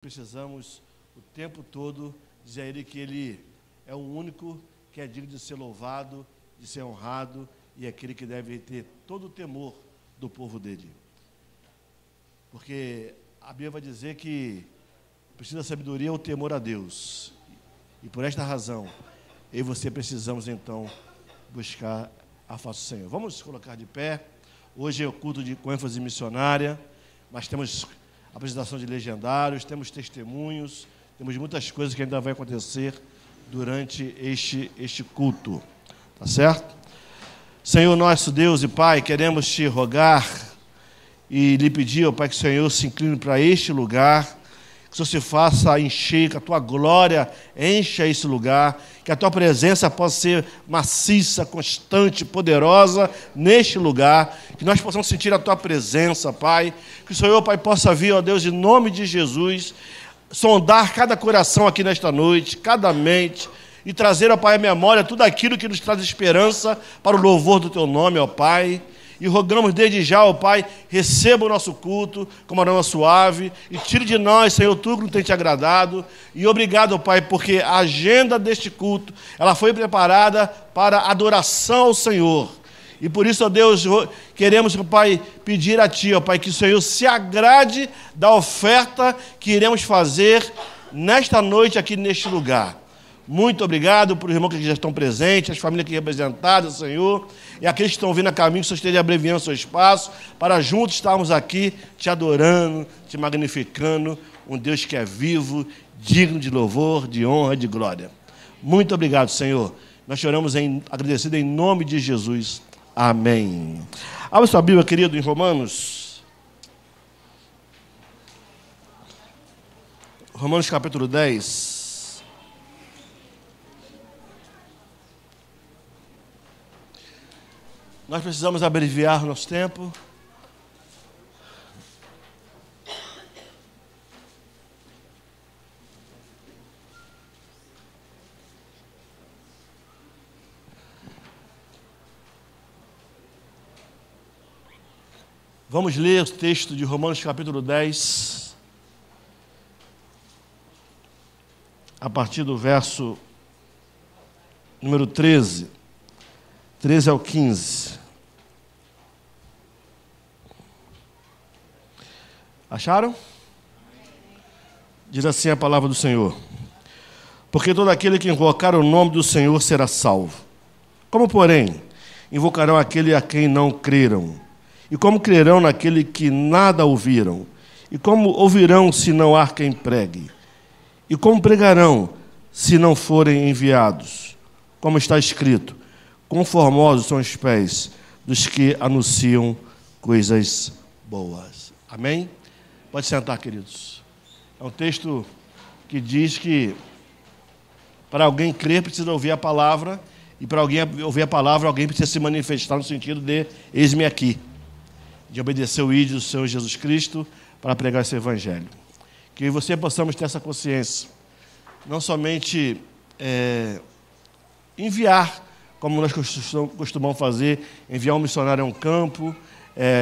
Precisamos o tempo todo dizer a Ele que Ele é o único que é digno de ser louvado, de ser honrado, e é aquele que deve ter todo o temor do povo dele. Porque a Bíblia vai dizer que precisa da sabedoria o temor a Deus. E por esta razão, eu e você precisamos então buscar a face do Senhor. Vamos colocar de pé. Hoje é o culto com ênfase missionária, mas temos apresentação de legendários, temos testemunhos, temos muitas coisas que ainda vai acontecer durante este culto. Tá certo? Senhor nosso Deus e Pai, queremos te rogar e lhe pedir, ó Pai, que o Senhor se incline para este lugar, que o Senhor se faça encher, que a tua glória encha esse lugar, que a tua presença possa ser maciça, constante, poderosa neste lugar, que nós possamos sentir a tua presença, Pai, que o Senhor, Pai, possa vir, ó Deus, em nome de Jesus, sondar cada coração aqui nesta noite, cada mente, e trazer, ó Pai, à memória tudo aquilo que nos traz esperança para o louvor do teu nome, ó Pai. E rogamos desde já, ó Pai, receba o nosso culto como aroma suave e tire de nós, Senhor, tudo que não tem te agradado. E obrigado, ó Pai, porque a agenda deste culto, ela foi preparada para adoração ao Senhor. E por isso, ó Deus, queremos, ó Pai, pedir a Ti, ó Pai, que o Senhor se agrade da oferta que iremos fazer nesta noite aqui neste lugar. Muito obrigado por os irmãos que já estão presentes, as famílias aqui representadas, Senhor, e aqueles que estão vindo a caminho, que o Senhor esteja abreviando seu espaço, para juntos estarmos aqui te adorando, te magnificando, um Deus que é vivo, digno de louvor, de honra e de glória. Muito obrigado, Senhor. Nós choramos agradecido em nome de Jesus. Amém. Abra sua Bíblia, querido, em Romanos. Romanos capítulo 10. Nós precisamos abreviar nosso tempo. Vamos ler o texto de Romanos capítulo 10, a partir do verso número 13 ao 15. Acharam? Diz assim a palavra do Senhor: porque todo aquele que invocar o nome do Senhor será salvo. Como, porém, invocarão aquele a quem não creram? E como crerão naquele que nada ouviram? E como ouvirão se não há quem pregue? E como pregarão se não forem enviados? Como está escrito: conformosos são os pés dos que anunciam coisas boas. Amém? Pode sentar, queridos. É um texto que diz que para alguém crer precisa ouvir a palavra, e para alguém ouvir a palavra, alguém precisa se manifestar no sentido de eis-me aqui, de obedecer o ídolo do Senhor Jesus Cristo para pregar esse evangelho. Que eu e você possamos ter essa consciência, não somente enviar, como nós costumamos fazer, enviar um missionário a um campo,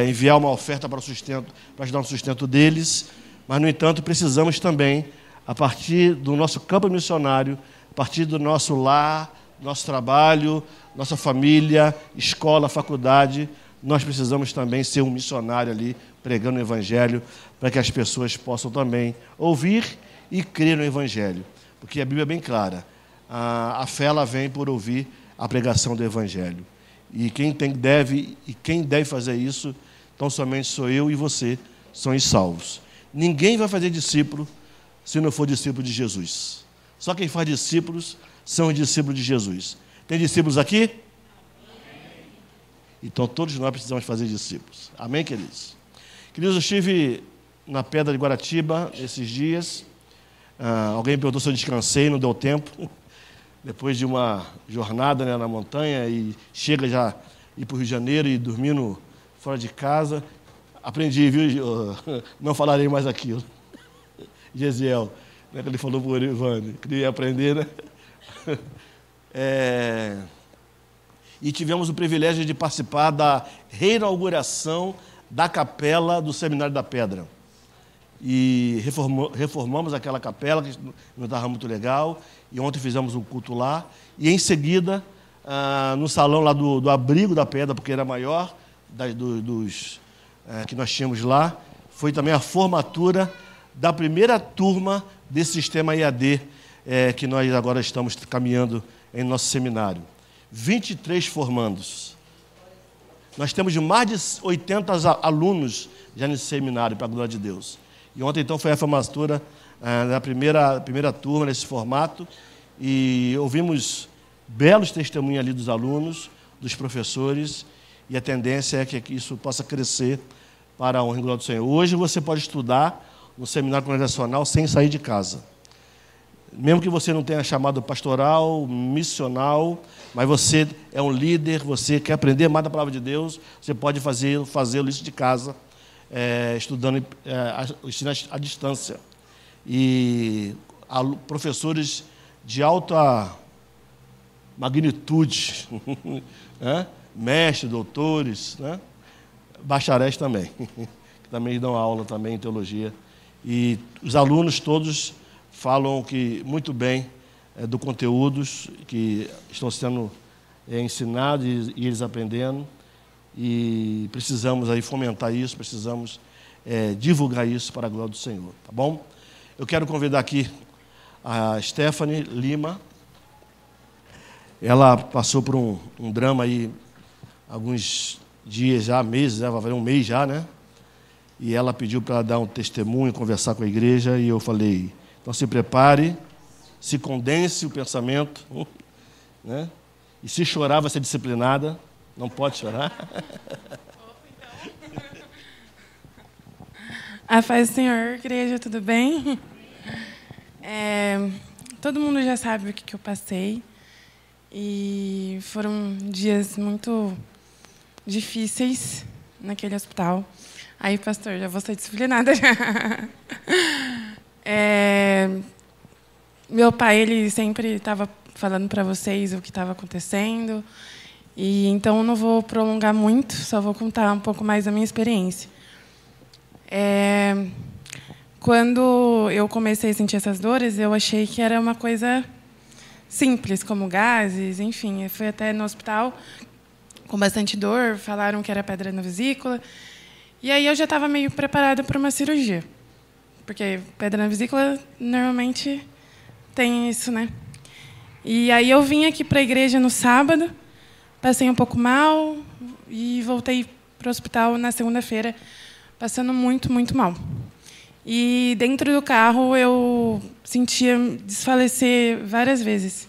enviar uma oferta para o sustento, para ajudar no sustento deles, mas, no entanto, precisamos também, a partir do nosso campo missionário, a partir do nosso lar, nosso trabalho, nossa família, escola, faculdade, nós precisamos também ser um missionário ali, pregando o evangelho, para que as pessoas possam também ouvir e crer no evangelho. Porque a Bíblia é bem clara, a fé ela vem por ouvir a pregação do evangelho. E quem deve fazer isso, tão somente sou eu e você, são salvos. Ninguém vai fazer discípulo se não for discípulo de Jesus. Só quem faz discípulos são os discípulos de Jesus. Tem discípulos aqui? Então todos nós precisamos fazer discípulos. Amém, queridos? Queridos, eu estive na Pedra de Guaratiba esses dias. Alguém me perguntou se eu descansei, não deu tempo. Depois de uma jornada, né, na montanha, e chega já ir para o Rio de Janeiro e dormindo fora de casa, aprendi, viu? Não falarei mais aquilo. Gesiel, né, que ele falou para o Ivan, queria aprender, né? E tivemos o privilégio de participar da reinauguração da capela do Seminário da Pedra. e reformamos aquela capela, que não estava muito legal, e ontem fizemos um culto lá, e em seguida, no salão lá do Abrigo da Pedra, porque era maior, que nós tínhamos lá, foi também a formatura da primeira turma desse sistema EAD, que nós agora estamos caminhando em nosso seminário. 23 formandos. Nós temos mais de 80 alunos já nesse seminário, para a glória de Deus. E ontem, então, foi a formatura da primeira turma, nesse formato, e ouvimos belos testemunhos ali dos alunos, dos professores, e a tendência é que isso possa crescer para a honra e glória do Senhor. Hoje você pode estudar no seminário congregacional sem sair de casa. Mesmo que você não tenha chamado pastoral, missional, mas você é um líder, você quer aprender mais da palavra de Deus, você pode fazê-lo isso de casa, estudando à distância. E professores de alta magnitude, né? Mestres, doutores, né? Bacharéis também, que também dão aula também em teologia. E os alunos todos falam muito bem do conteúdos que estão sendo ensinados e eles aprendendo. E precisamos aí fomentar isso, precisamos divulgar isso para a glória do Senhor, tá bom? Eu quero convidar aqui a Stephanie Lima. Ela passou por um drama aí, alguns dias já, meses, vai fazer um mês já, né? E ela pediu para dar um testemunho, conversar com a igreja, e eu falei, então se prepare, se condense o pensamento, né? E se chorar, vai ser disciplinada, não pode chorar. A paz do Senhor, igreja, tudo bem? Todo mundo já sabe o que eu passei, e foram dias muito difíceis naquele hospital. Aí, pastor, já vou ser disciplinada já. Meu pai, ele sempre estava falando para vocês o que estava acontecendo, e então eu não vou prolongar muito, só vou contar um pouco mais da minha experiência. Quando eu comecei a sentir essas dores, eu achei que era uma coisa simples, como gases, enfim. Eu fui até no hospital com bastante dor, falaram que era pedra na vesícula. E aí eu já estava meio preparada para uma cirurgia, porque pedra na vesícula normalmente tem isso, né? E aí eu vim aqui para a igreja no sábado, passei um pouco mal e voltei para o hospital na segunda-feira, passando muito, muito mal. E dentro do carro eu sentia desfalecer várias vezes.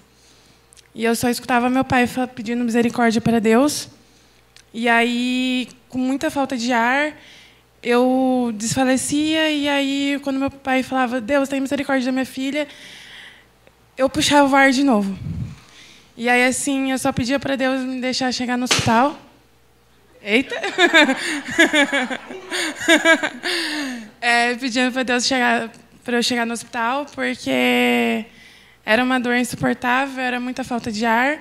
E eu só escutava meu pai pedindo misericórdia para Deus. E aí, com muita falta de ar, eu desfalecia. E aí, quando meu pai falava, Deus, tem misericórdia da minha filha, eu puxava o ar de novo. E aí, assim, eu só pedia para Deus me deixar chegar no hospital. Eita! Pedindo para Deus para eu chegar no hospital, porque era uma dor insuportável, era muita falta de ar.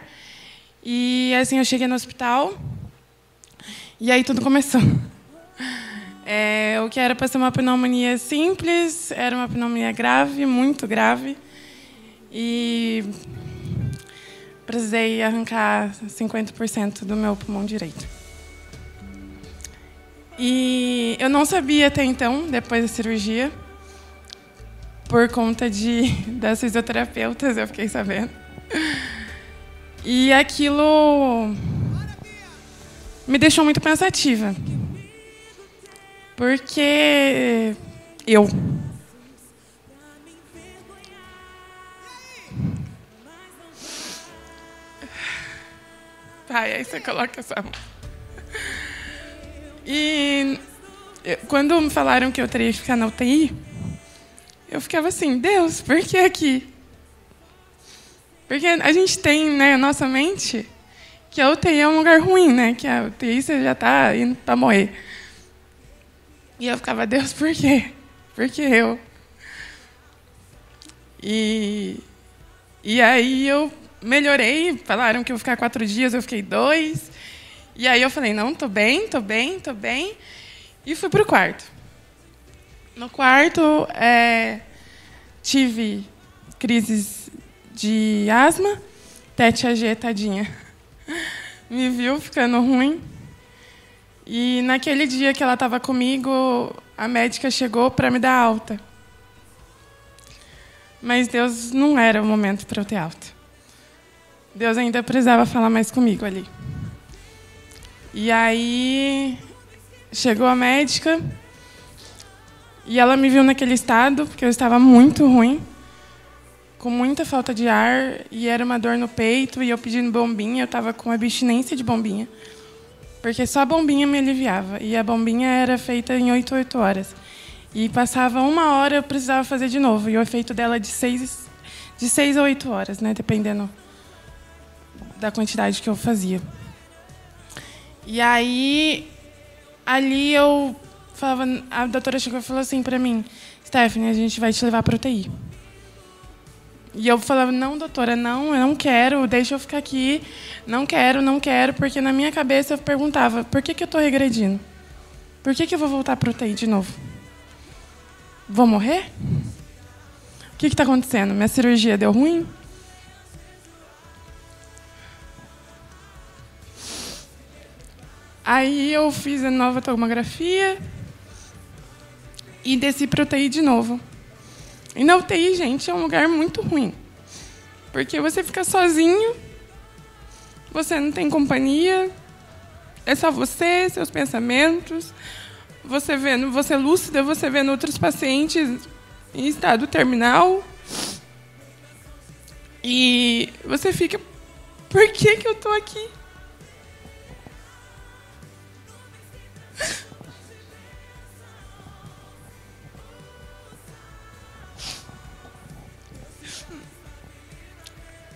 E assim eu cheguei no hospital e aí tudo começou. O que era para ser uma pneumonia simples, era uma pneumonia grave, muito grave. E precisei arrancar 50% do meu pulmão direito. E eu não sabia até então, depois da cirurgia, por conta das fisioterapeutas, eu fiquei sabendo. E aquilo me deixou muito pensativa. Porque Pai, aí você coloca essa mão. E quando me falaram que eu teria que ficar na UTI, eu ficava assim, Deus, por que aqui? Porque a gente tem, né, na nossa mente que a UTI é um lugar ruim, né? Que a UTI você já está indo para morrer. E eu ficava, Deus, por quê? Por que eu? E aí eu melhorei, falaram que eu ia ficar 4 dias, eu fiquei 2. E aí eu falei, não, tô bem. E fui pro quarto. No quarto, tive crises de asma. Até tia G, tadinha, me viu ficando ruim. E naquele dia que ela estava comigo, a médica chegou para me dar alta. Mas Deus não era o momento para eu ter alta. Deus ainda precisava falar mais comigo ali. E aí chegou a médica e ela me viu naquele estado, porque eu estava muito ruim, com muita falta de ar, e era uma dor no peito, e eu pedindo bombinha, eu estava com abstinência de bombinha, porque só a bombinha me aliviava, e a bombinha era feita em 8 horas. E passava 1 hora, eu precisava fazer de novo, e o efeito dela é de 6 a 8 horas, né, dependendo da quantidade que eu fazia. E aí, ali eu falava, a doutora chegou e falou assim para mim: Stephanie, a gente vai te levar para UTI. E eu falava: não, doutora, não, eu não quero, deixa eu ficar aqui, não quero, porque na minha cabeça eu perguntava: por que eu estou regredindo? Por que eu vou voltar para UTI de novo? Vou morrer? O que está acontecendo? Minha cirurgia deu ruim? Aí eu fiz a nova tomografia e desci para a UTI de novo. E na UTI, gente, é um lugar muito ruim. Porque você fica sozinho, você não tem companhia, é só você, seus pensamentos, você lúcida, você vendo outros pacientes em estado terminal. E você fica: por que eu estou aqui?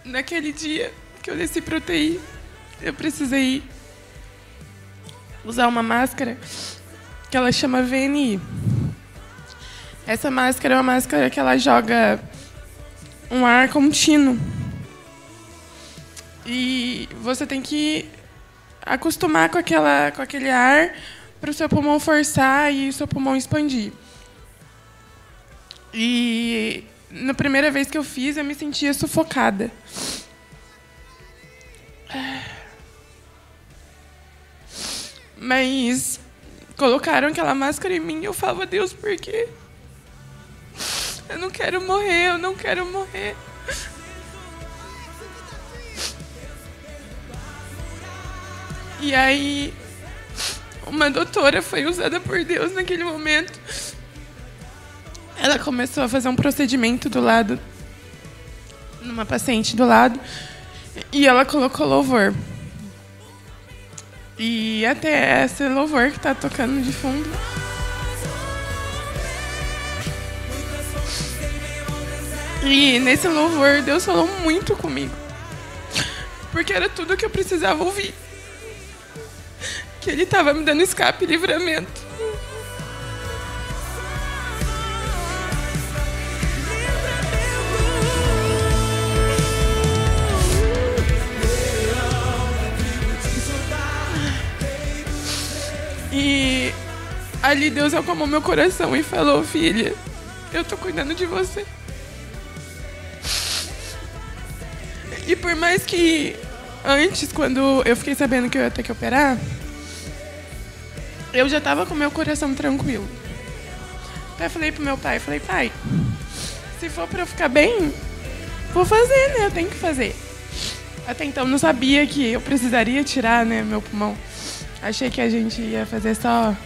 Naquele dia que eu desci para UTI, eu precisei usar uma máscara que ela chama VNI. Essa máscara é uma máscara que ela joga um ar contínuo. E você tem que acostumar com aquele ar para o seu pulmão forçar e o seu pulmão expandir. E na primeira vez que eu fiz, eu me sentia sufocada. Mas colocaram aquela máscara em mim e eu falava: Deus, por quê? Eu não quero morrer, eu não quero morrer. E aí, uma doutora foi usada por Deus naquele momento. Ela começou a fazer um procedimento do lado, numa paciente do lado, e ela colocou louvor. E até esse louvor que está tocando de fundo. E nesse louvor, Deus falou muito comigo. Porque era tudo que eu precisava ouvir. Que Ele estava me dando escape e livramento. E ali Deus acalmou meu coração e falou: filha, eu tô cuidando de você. E por mais que antes, quando eu fiquei sabendo que eu ia ter que operar, eu já tava com meu coração tranquilo. Até falei pro meu pai, pai, se for pra eu ficar bem, vou fazer, né? Eu tenho que fazer. Até então não sabia que eu precisaria tirar, né, meu pulmão. Achei que a gente ia fazer só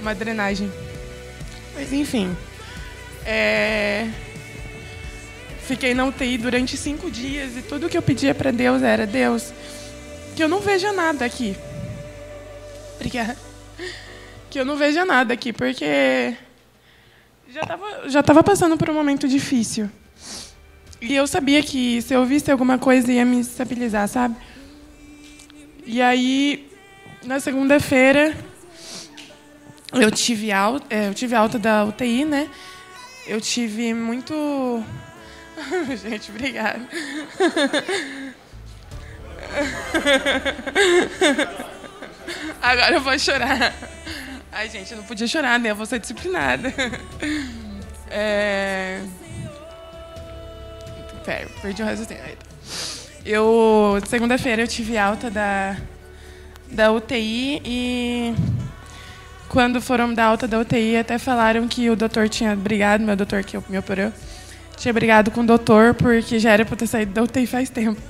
uma drenagem. Mas, enfim. Fiquei na UTI durante 5 dias e tudo que eu pedia para Deus era: Deus, que eu não veja nada aqui. Obrigada. Que eu não veja nada aqui, porque já tava passando por um momento difícil. E eu sabia que se eu visse alguma coisa ia me estabilizar, sabe? E aí, na segunda-feira, eu tive alta da UTI, né? Eu tive muito... Gente, obrigada. Agora eu vou chorar. Ai, gente, eu não podia chorar, né? Eu vou ser disciplinada. Pera, perdi o raciocínio. Segunda-feira, eu tive alta da UTI e quando foram me dar alta da UTI, até falaram que o doutor tinha brigado, meu doutor que me operou, tinha brigado com o doutor porque já era para eu ter saído da UTI faz tempo.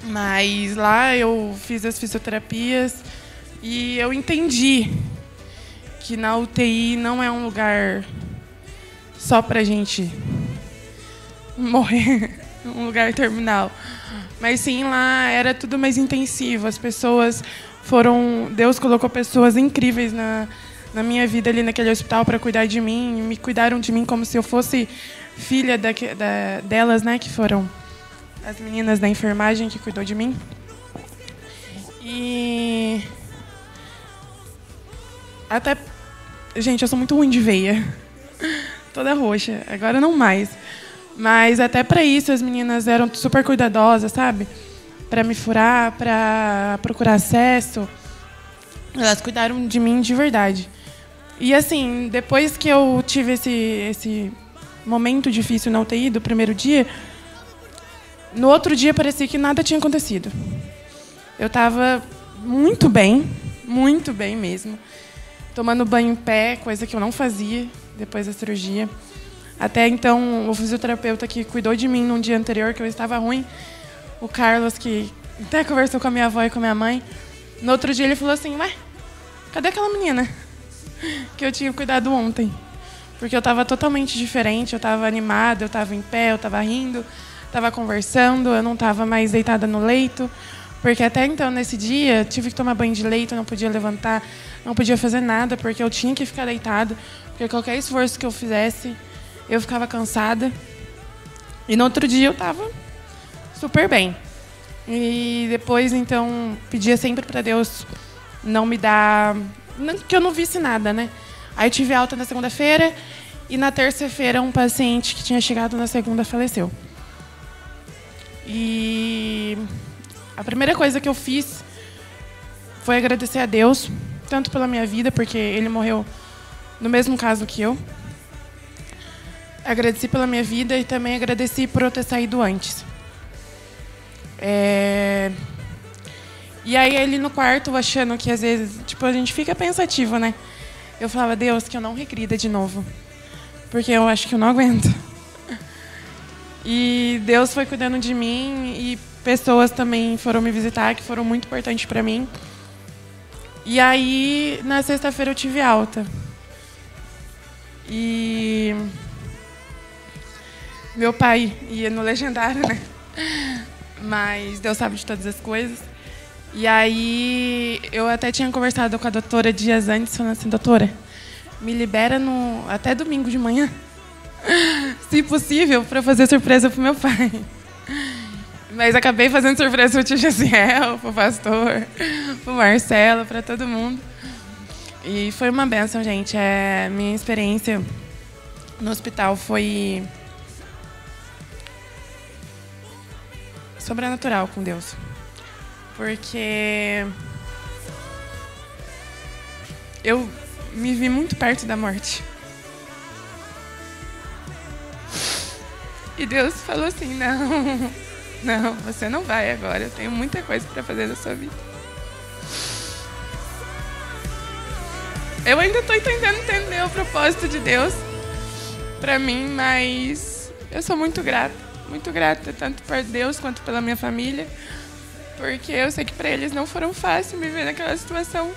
Mas lá eu fiz as fisioterapias e eu entendi que na UTI não é um lugar só pra gente morrer, um lugar terminal. Mas sim, lá era tudo mais intensivo. As pessoas Deus colocou pessoas incríveis na minha vida ali naquele hospital para cuidar de mim. Me cuidaram de mim como se eu fosse filha delas, né? Que foram as meninas da enfermagem que cuidou de mim. E até, gente, eu sou muito ruim de veia, toda roxa. Agora não mais. Mas até para isso as meninas eram super cuidadosas, sabe? Para me furar, para procurar acesso. Elas cuidaram de mim de verdade. E assim, depois que eu tive esse momento difícil na UTI do primeiro dia, no outro dia parecia que nada tinha acontecido. Eu estava muito bem mesmo. Tomando banho em pé, coisa que eu não fazia depois da cirurgia. Até então, o fisioterapeuta que cuidou de mim num dia anterior, que eu estava ruim, o Carlos, que até conversou com a minha avó e com a minha mãe, no outro dia ele falou assim, ué, cadê aquela menina que eu tinha cuidado ontem? Porque eu estava totalmente diferente, eu estava animada, eu estava em pé, eu estava rindo, estava conversando, eu não estava mais deitada no leito, porque até então, nesse dia, tive que tomar banho de leito, não podia levantar, não podia fazer nada, porque eu tinha que ficar deitada, porque qualquer esforço que eu fizesse, eu ficava cansada. E no outro dia eu estava super bem. E depois, então, pedia sempre para Deus não me dar... que eu não visse nada, né? Aí eu tive alta na segunda-feira e na terça-feira um paciente que tinha chegado na segunda faleceu. E a primeira coisa que eu fiz foi agradecer a Deus, tanto pela minha vida, porque ele morreu no mesmo caso que eu. Agradeci pela minha vida e também agradeci por eu ter saído antes. E aí, ali no quarto, achando que às vezes, tipo, a gente fica pensativo, né? Eu falava, Deus, que eu não regrida de novo, porque eu acho que eu não aguento. E Deus foi cuidando de mim e pessoas também foram me visitar, que foram muito importantes para mim. E aí, na sexta-feira, eu tive alta. E meu pai ia no legendário, né? Mas Deus sabe de todas as coisas. E aí eu até tinha conversado com a doutora dias antes, falando assim, doutora, me libera até domingo de manhã, se possível, para fazer surpresa pro meu pai. Mas acabei fazendo surpresa pro tio Jaciel, pro pastor, pro Marcelo, para todo mundo. E foi uma bênção, gente. Minha experiência no hospital foi sobrenatural com Deus. Porque eu me vi muito perto da morte. E Deus falou assim, não, você não vai agora. Eu tenho muita coisa para fazer na sua vida. Eu ainda estou tentando entender o propósito de Deus para mim, mas eu sou muito grata, tanto por Deus quanto pela minha família, porque eu sei que para eles não foram fácil me ver naquela situação.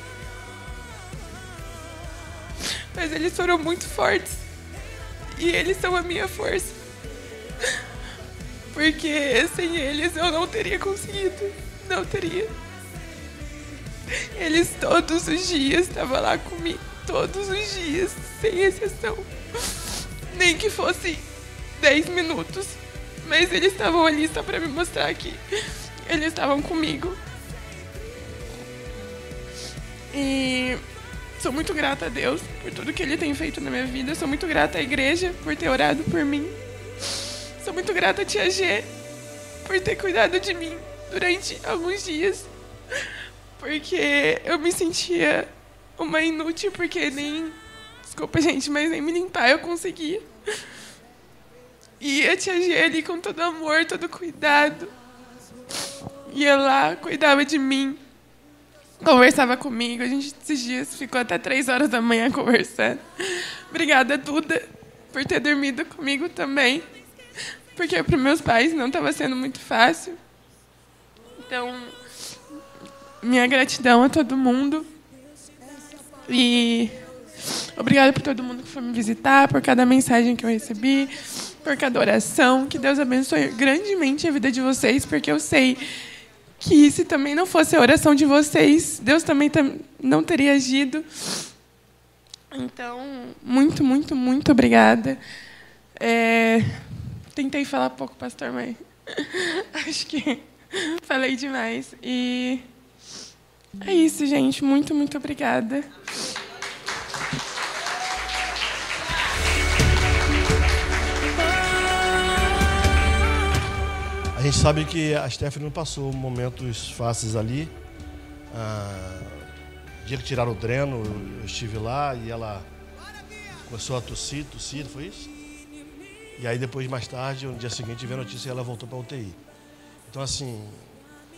Mas eles foram muito fortes e eles são a minha força, porque sem eles eu não teria conseguido, não teria. Eles todos os dias estavam lá comigo, todos os dias, sem exceção. Nem que fosse 10 minutos, mas eles estavam ali só para me mostrar que eles estavam comigo. E sou muito grata a Deus por tudo que Ele tem feito na minha vida. Sou muito grata à igreja por ter orado por mim. Sou muito grata a tia G por ter cuidado de mim durante alguns dias, porque eu me sentia uma inútil, porque nem... Desculpa, gente, mas nem me limpar eu conseguia. E a tia G ali com todo amor, todo cuidado. Ia lá, cuidava de mim. Conversava comigo. A gente, esses dias, ficou até 3 horas da manhã conversando. Obrigada, Duda, por ter dormido comigo também. Porque para meus pais não estava sendo muito fácil. Então, minha gratidão a todo mundo. E obrigada por todo mundo que foi me visitar, por cada mensagem que eu recebi, por cada oração. Que Deus abençoe grandemente a vida de vocês, porque eu sei que se também não fosse a oração de vocês, Deus também não teria agido. Então, muito, muito, muito obrigada. Tentei falar pouco, pastor, mas acho que falei demais. E é isso, gente. Muito, muito obrigada. A gente sabe que a Stephanie não passou momentos fáceis ali. Dia que tiraram o dreno, eu estive lá e ela começou a tossir, foi isso? E aí depois, mais tarde, no dia seguinte, veio a notícia e ela voltou para a UTI. Então, assim,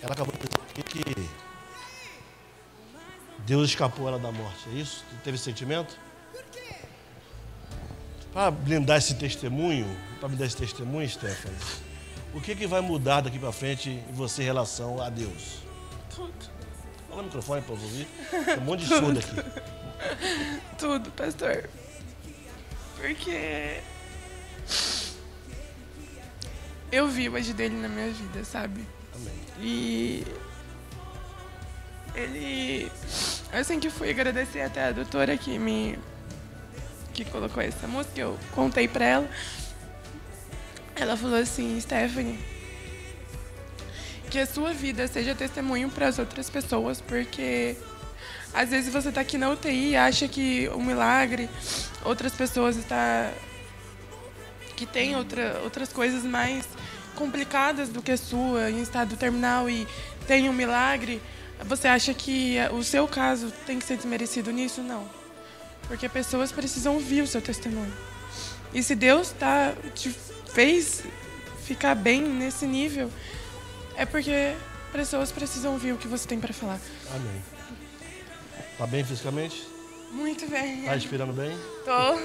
ela acabou de dizer que Deus escapou ela da morte, é isso? Teve esse sentimento? Para blindar esse testemunho, Stephanie, o que vai mudar daqui para frente em você em relação a Deus? Tudo. Fala no microfone para eu ouvir. Tem um monte de surdo aqui. Tudo, pastor. Porque eu vi o agir dele na minha vida, sabe? Amém. E ele... Assim que fui agradecer até a doutora que colocou essa música, eu contei pra ela. Ela falou assim: Stephanie, que a sua vida seja testemunho para as outras pessoas, porque às vezes você está aqui na UTI e acha que um milagre, outras pessoas que têm outras coisas mais complicadas do que a sua, em estado terminal, e tem um milagre, você acha que o seu caso tem que ser desmerecido nisso? Não. Porque pessoas precisam ouvir o seu testemunho. E se Deus te fez ficar bem nesse nível, é porque pessoas precisam ouvir o que você tem para falar. Amém. Tá bem fisicamente? Muito bem. Tá respirando bem? Tô.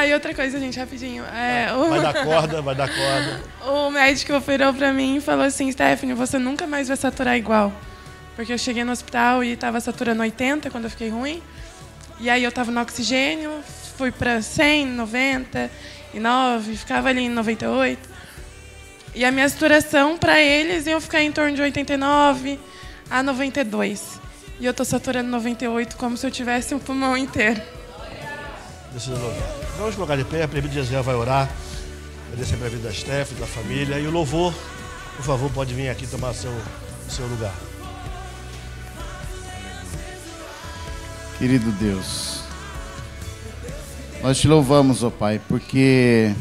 E outra coisa, gente, rapidinho. Vai dar corda. O médico operou pra mim e falou assim: Stephanie, você nunca mais vai saturar igual. Porque eu cheguei no hospital e tava saturando 80 quando eu fiquei ruim. E aí eu tava no oxigênio, fui pra 100, 99, ficava ali em 98. E a minha saturação para eles ia ficar em torno de 89 a 92. E eu tô saturando 98 como se eu tivesse um pulmão inteiro. Vamos colocar de pé, a presbítera Gisele vai orar. Agradecer a vida da Stephanie, da família. E o louvor, por favor, pode vir aqui tomar seu lugar. Querido Deus, nós te louvamos, ó Pai, porque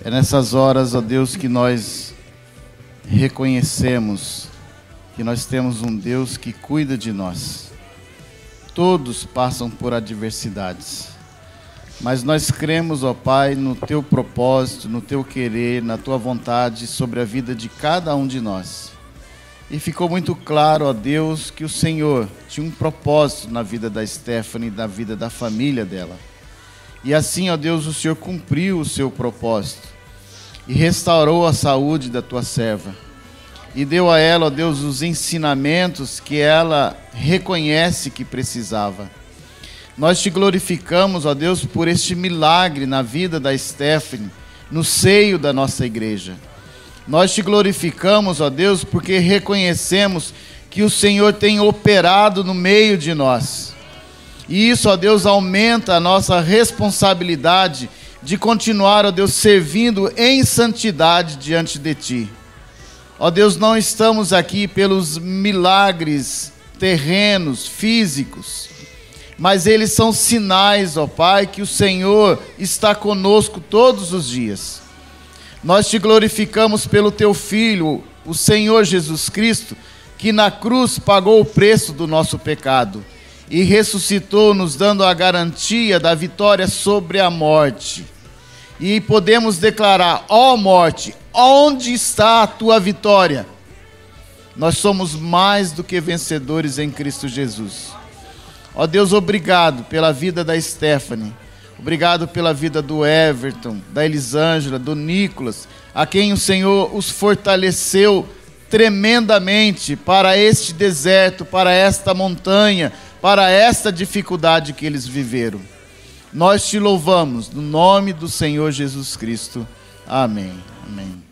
é nessas horas, ó Deus, que nós reconhecemos que nós temos um Deus que cuida de nós. Todos passam por adversidades, mas nós cremos, ó Pai, no Teu propósito, no Teu querer, na Tua vontade sobre a vida de cada um de nós. E ficou muito claro, ó Deus, que o Senhor tinha um propósito na vida da Stephanie, na vida da família dela. E assim, ó Deus, o Senhor cumpriu o seu propósito e restaurou a saúde da tua serva. E deu a ela, ó Deus, os ensinamentos que ela reconhece que precisava. Nós te glorificamos, ó Deus, por este milagre na vida da Stephanie, no seio da nossa igreja. Nós te glorificamos, ó Deus, porque reconhecemos que o Senhor tem operado no meio de nós. E isso, ó Deus, aumenta a nossa responsabilidade de continuar, ó Deus, servindo em santidade diante de Ti. Ó Deus, não estamos aqui pelos milagres terrenos, físicos, mas eles são sinais, ó Pai, que o Senhor está conosco todos os dias. Nós te glorificamos pelo Teu Filho, o Senhor Jesus Cristo, que na cruz pagou o preço do nosso pecado. e ressuscitou, nos dando a garantia da vitória sobre a morte. E podemos declarar: ó morte, onde está a tua vitória? Nós somos mais do que vencedores em Cristo Jesus. Ó Deus, obrigado pela vida da Stephanie, obrigado pela vida do Everton, da Elisângela, do Nicolas, a quem o Senhor os fortaleceu tremendamente para este deserto, para esta montanha, para esta dificuldade que eles viveram. Nós te louvamos no nome do Senhor Jesus Cristo. Amém. Amém.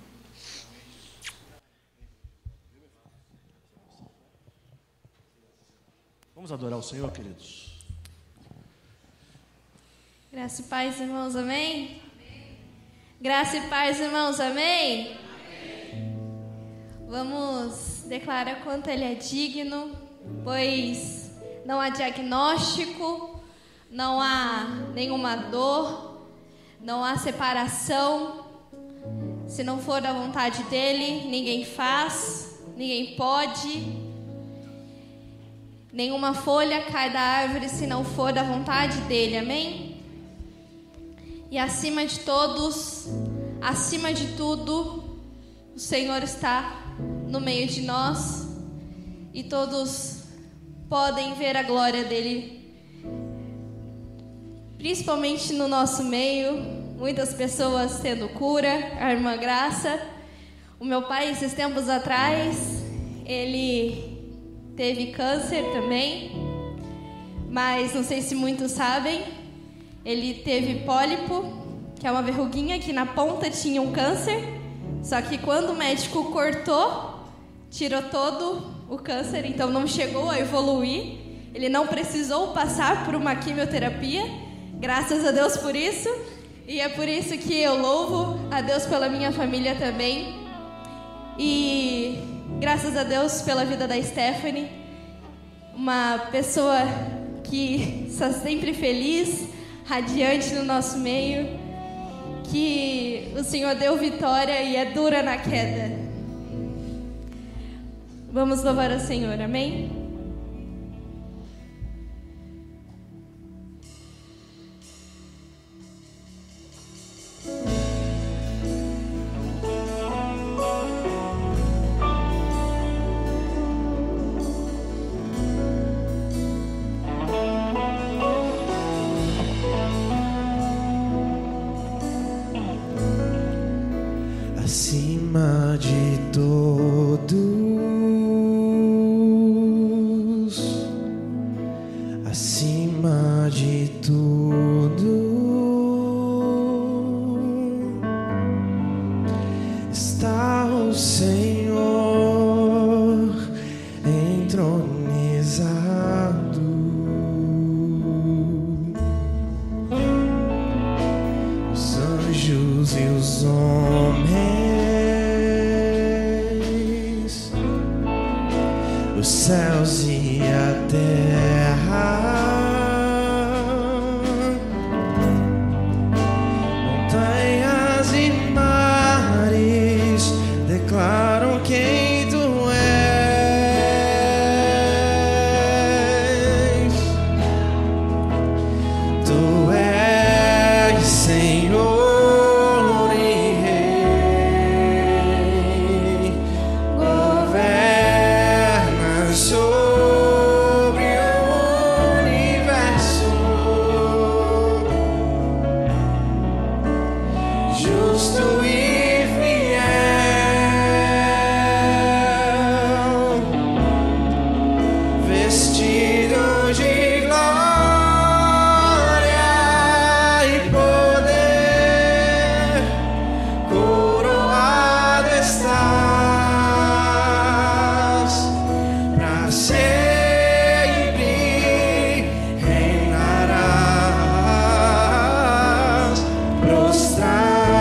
Vamos adorar o Senhor, queridos. Graça e paz, irmãos, amém? Graça e paz, irmãos, amém? Vamos declarar quanto Ele é digno, pois não há diagnóstico, não há nenhuma dor, não há separação. Se não for da vontade dEle, ninguém faz, ninguém pode. Nenhuma folha cai da árvore se não for da vontade dEle, amém? E acima de todos, acima de tudo, o Senhor está no meio de nós e todos podem ver a glória dEle, principalmente no nosso meio. Muitas pessoas tendo cura, a irmã Graça. O meu pai, esses tempos atrás, ele teve câncer também, mas não sei se muitos sabem, ele teve pólipo, que é uma verruguinha que na ponta tinha um câncer, só que quando o médico cortou, tirou todo o câncer, então não chegou a evoluir, ele não precisou passar por uma quimioterapia, graças a Deus por isso, e é por isso que eu louvo a Deus pela minha família também, e graças a Deus pela vida da Stephanie, uma pessoa que está sempre feliz, radiante no nosso meio, que o Senhor deu vitória e é dura na queda. Vamos louvar o Senhor, amém? Acima de todos, acima de tudo, está o Senhor entronizado. Os anjos e os homens, os céus e a terra, montanhas e mares declaram quem tu és. Tu és Senhor e Rei, governas sobre o universo, justo e fiel, vestido de glória e poder, coroado estás, pra sempre reinarás, prostrado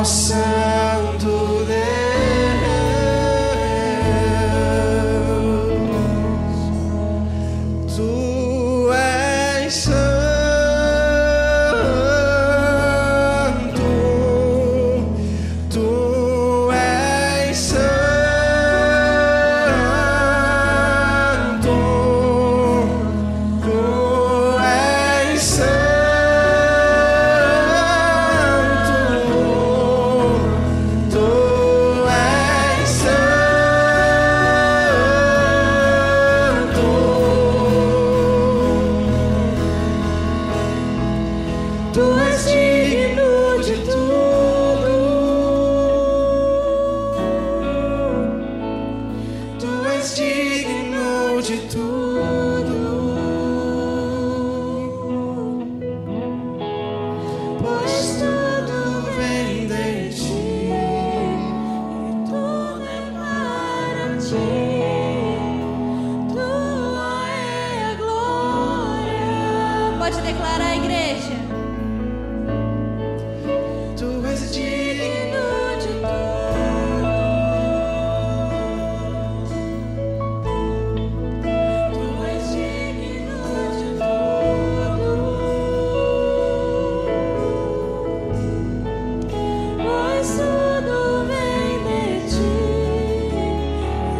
ó Santo Deus, Tu és santo, Tu és santo, Tu és santo, Tu és santo, Tu és digno de tudo, Tu és digno de tudo, pois tudo vem de Ti e tudo é para Ti. Tua é a glória. Pode declarar, igreja. Tu és digno de tudo, Tu és digno de tudo, pois tudo vem de Ti,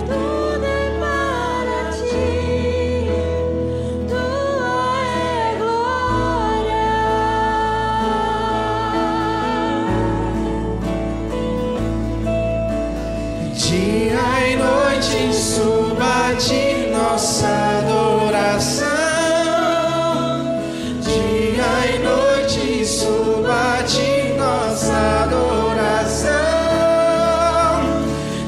tudo é para Ti. Tua é a glória. Dia e noite suba de nossa adoração. Dia e noite suba de nossa adoração.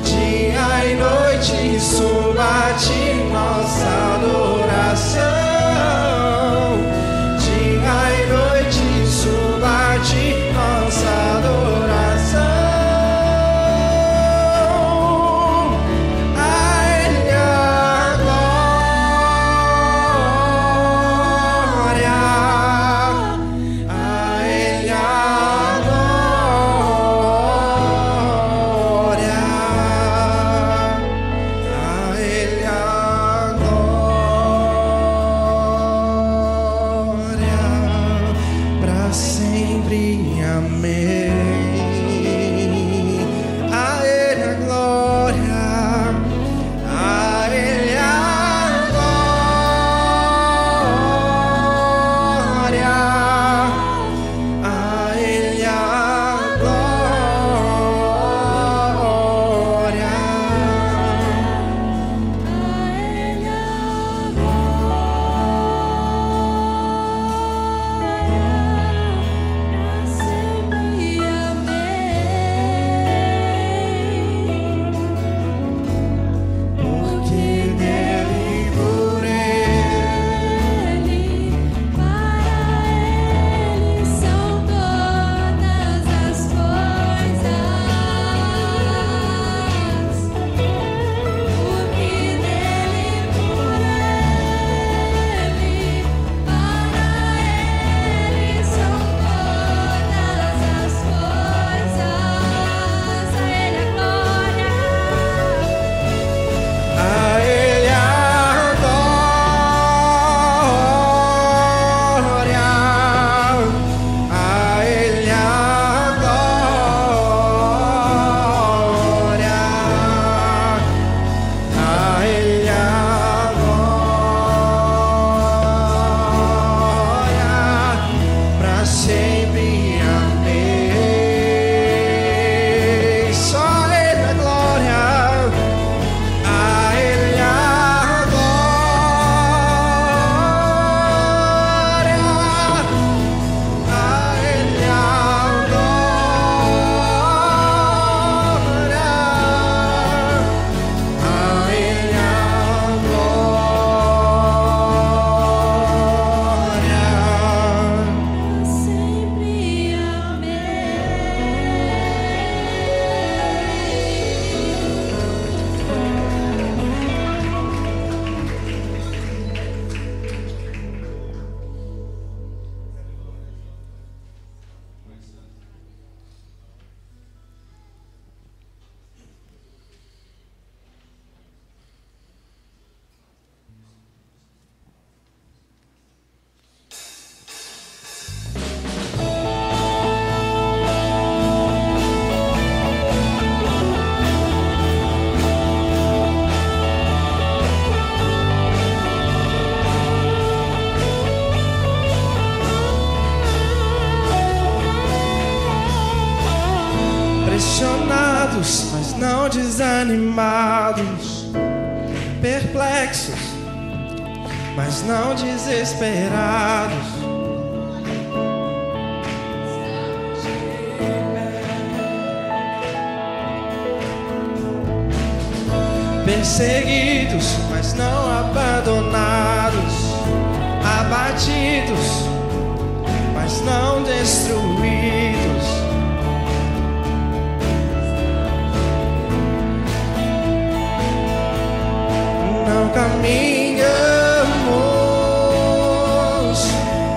Dia e noite suba de nossa adoração. Dia e noite suba de nossa adoração. A Ele a glória. questionados, mas não desanimados, perplexos, mas não desesperados. Perseguidos, mas não abandonados, abatidos, mas não destruídos. Não caminhamos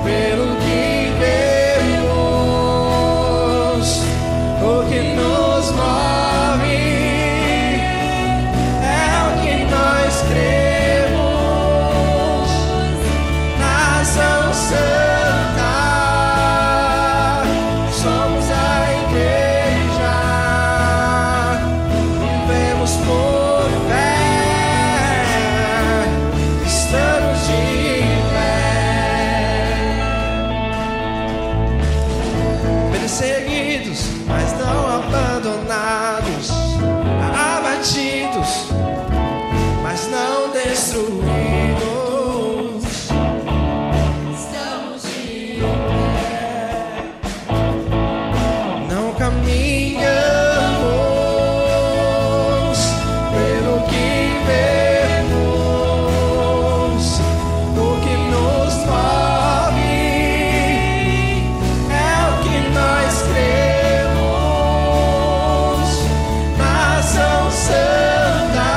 pelo que vemos, o que nos move é o que nós cremos. Nação Santa, somos a igreja, vivemos por fé. Estamos de pé, perseguidos, mas não abandonados, abatidos, mas não destruídos. Estamos de pé, não caminhamos pelo que vemos, o que nos move é o que nós cremos. Nação Santa,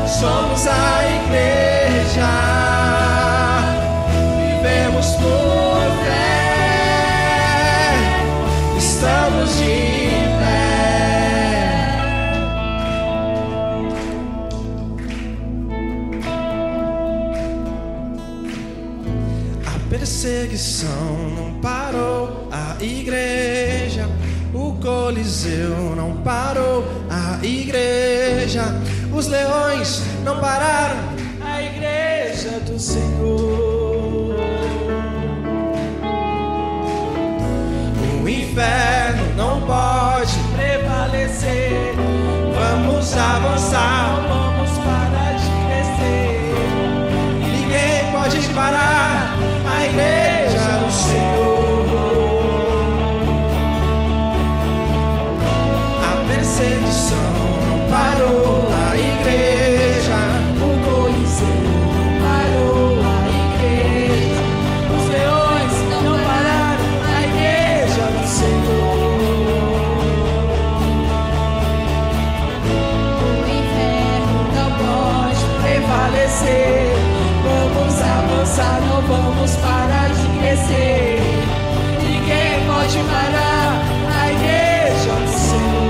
somos a igreja, vivemos por fé, estamos de pé. A perseguição não parou a igreja, o Coliseu não parou a igreja, os leões não pararam a igreja do Senhor. O inferno não pode prevalecer. Vamos avançar, vamos parar de crescer. Ninguém pode parar a igreja do Senhor. A perseguição não parou a igreja, o Coliseu não parou a igreja, os leões não pararam a igreja do Senhor. O inferno não pode prevalecer. Vamos avançar, não vamos parar de crescer. Ninguém pode parar a igreja do Senhor.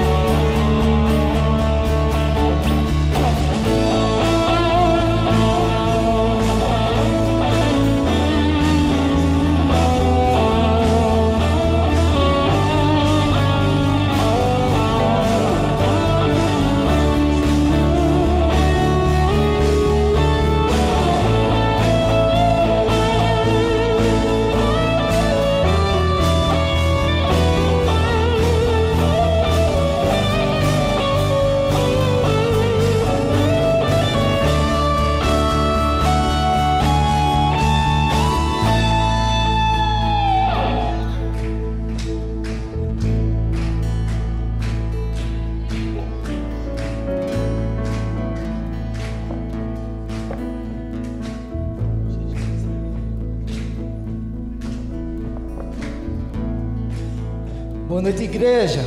Boa noite, igreja.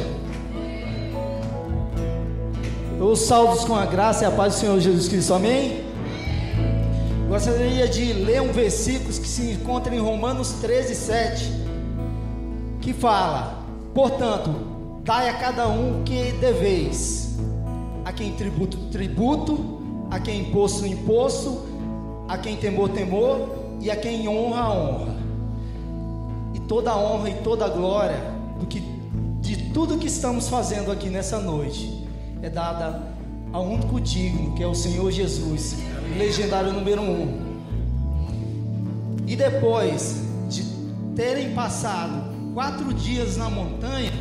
Eu saúdo com a graça e a paz do Senhor Jesus Cristo, amém? Gostaria de ler um versículo que se encontra em Romanos 13:7, que fala: portanto, dai a cada um o que deveis, a quem tributo, tributo, a quem imposto, imposto, a quem temor, temor, e a quem honra, honra. E toda a honra e toda a glória de tudo que estamos fazendo aqui nessa noite é dada ao único digno, que é o Senhor Jesus, legendário número 1. E depois de terem passado 4 dias na montanha,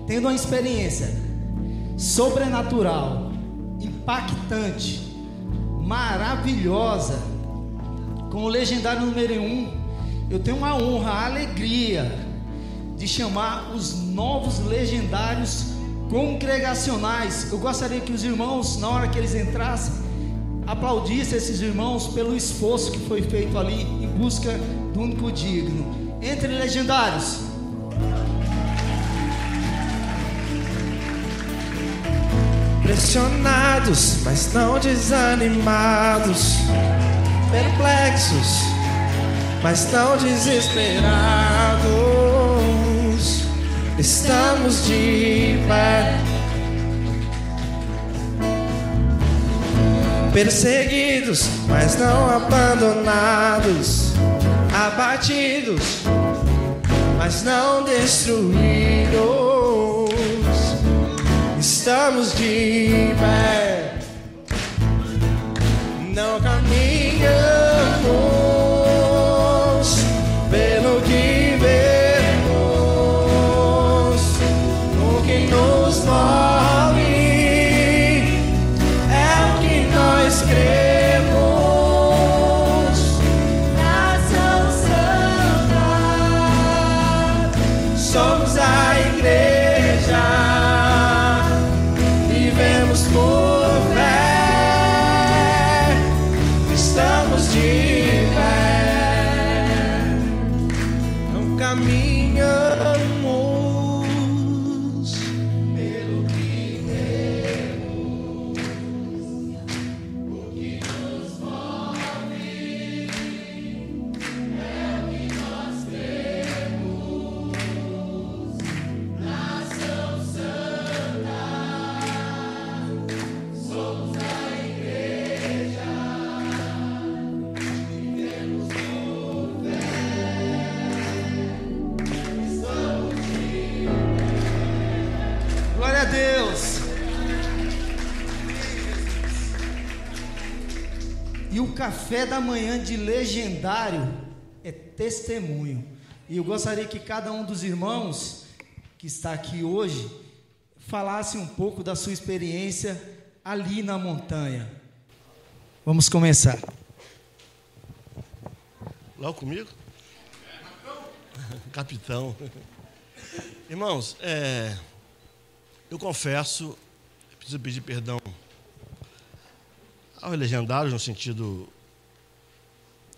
tendo uma experiência sobrenatural, impactante, maravilhosa, com o legendário número 1, eu tenho uma honra, a alegria de chamar os novos legendários congregacionais. Eu gostaria que os irmãos, na hora que eles entrassem, aplaudissem esses irmãos pelo esforço que foi feito ali em busca do único digno. Entre legendários. Pressionados, mas não desanimados, perplexos, mas não desesperados, estamos de pé. Perseguidos, mas não abandonados, abatidos, mas não destruídos, estamos de pé. Não caminhamos pelo que vemos, o que nos move é o que nós cremos. Nação Santa, somos a igreja, vivemos por fé, estamos de pé, não caminhamos pelo que vemos, o que nos move é o que nós cremos. Nação Santa, somos a igreja, vivemos por fé, estamos de Glória a Deus. E o café da manhã de legendário é testemunho. E eu gostaria que cada um dos irmãos que está aqui hoje falasse um pouco da sua experiência ali na montanha. Vamos começar. Logo comigo? Capitão. Irmãos, eu confesso, preciso pedir perdão aos legendários, no sentido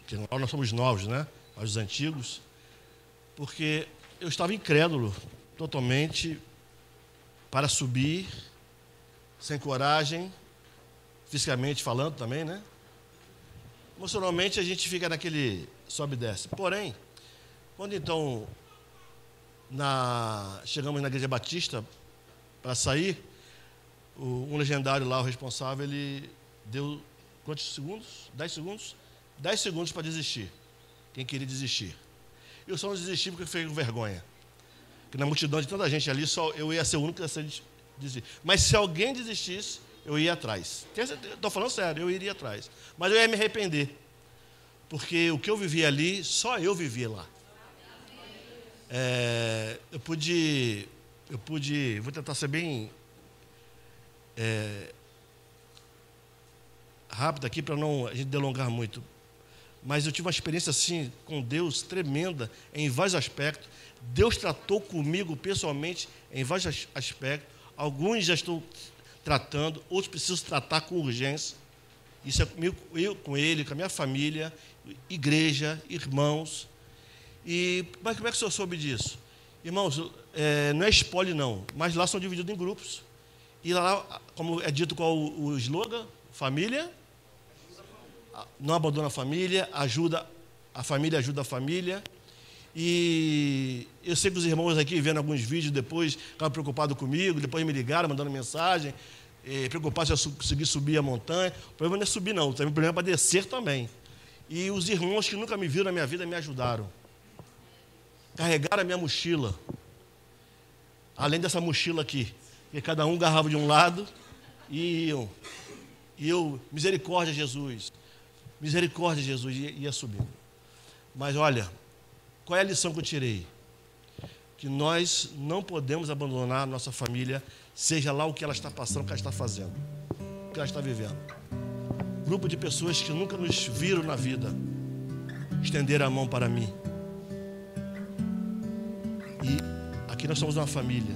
que nós somos novos, né? Aos antigos, porque eu estava incrédulo totalmente para subir, sem coragem, fisicamente falando também, né? Emocionalmente a gente fica naquele sobe e desce. Porém, quando então chegamos na Igreja Batista para sair, um legendário lá, o responsável, ele deu quantos segundos? 10 segundos? 10 segundos para desistir. Quem queria desistir. Eu só não desisti porque fiquei com vergonha. Porque na multidão de tanta gente ali, só eu ia ser o único que ia desistir. Mas se alguém desistisse, eu ia atrás. Estou falando sério, eu iria atrás. Mas eu ia me arrepender. Porque o que eu vivia ali, só eu vivia lá. Eu pude, vou tentar ser bem rápido aqui para não a gente delongar muito. Mas eu tive uma experiência assim com Deus tremenda em vários aspectos. Deus tratou comigo pessoalmente em vários aspectos. Alguns já estou tratando, outros preciso tratar com urgência. Isso é comigo, eu com ele, com a minha família, igreja, irmãos. Mas como é que o senhor soube disso? Irmãos, não é spoiler não, mas lá são divididos em grupos. E lá, como é dito qual o slogan, família, não abandona a família, a família ajuda a família. E eu sei que os irmãos aqui, vendo alguns vídeos depois, ficaram preocupados comigo, depois me ligaram, mandando mensagem, preocupados se eu conseguir subir a montanha. O problema não é subir não, tem um problema para descer também. E os irmãos que nunca me viram na minha vida me ajudaram. Carregaram a minha mochila. Além dessa mochila aqui, que cada um agarrava de um lado e eu, misericórdia, Jesus, ia subindo. Mas olha, qual é a lição que eu tirei? que nós não podemos abandonar a nossa família, seja lá o que ela está passando, o que ela está fazendo, o que ela está vivendo. Grupo de pessoas que nunca nos viram na vida, estenderam a mão para mim. E aqui nós somos uma família,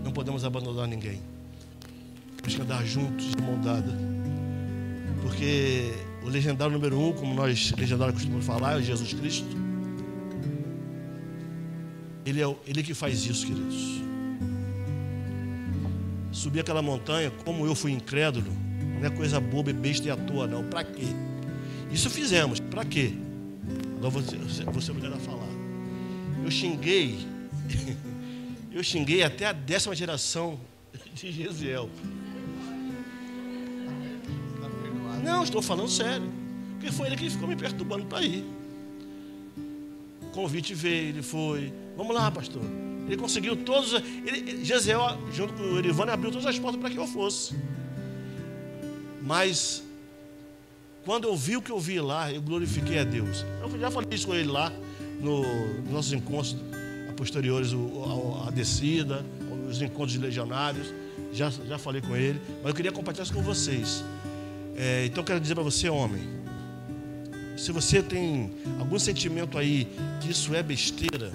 não podemos abandonar ninguém. Temos que andar juntos, de mão dada. Porque o legendário número 1, como nós legendários costumamos falar, é Jesus Cristo. Ele que faz isso, queridos. Subir aquela montanha, como eu fui incrédulo, não é coisa boba e besta e à toa, não. Para quê? Isso fizemos. Para quê? Agora você obrigado a falar. Eu xinguei até a 10ª geração de Gesiel. Não, estou falando sério. Porque foi ele que ficou me perturbando para ir. O convite veio, ele foi. Vamos lá, pastor. Ele conseguiu todos. Gesiel, junto com o Erivane, abriu todas as portas para que eu fosse. Mas, quando eu vi o que eu vi lá, eu glorifiquei a Deus. Eu já falei isso com ele lá, nos nossos encontros posteriores, a descida, os encontros de legionários. Já falei com ele. Mas eu queria compartilhar isso com vocês. Então, eu quero dizer para você, homem, se você tem algum sentimento aí que isso é besteira,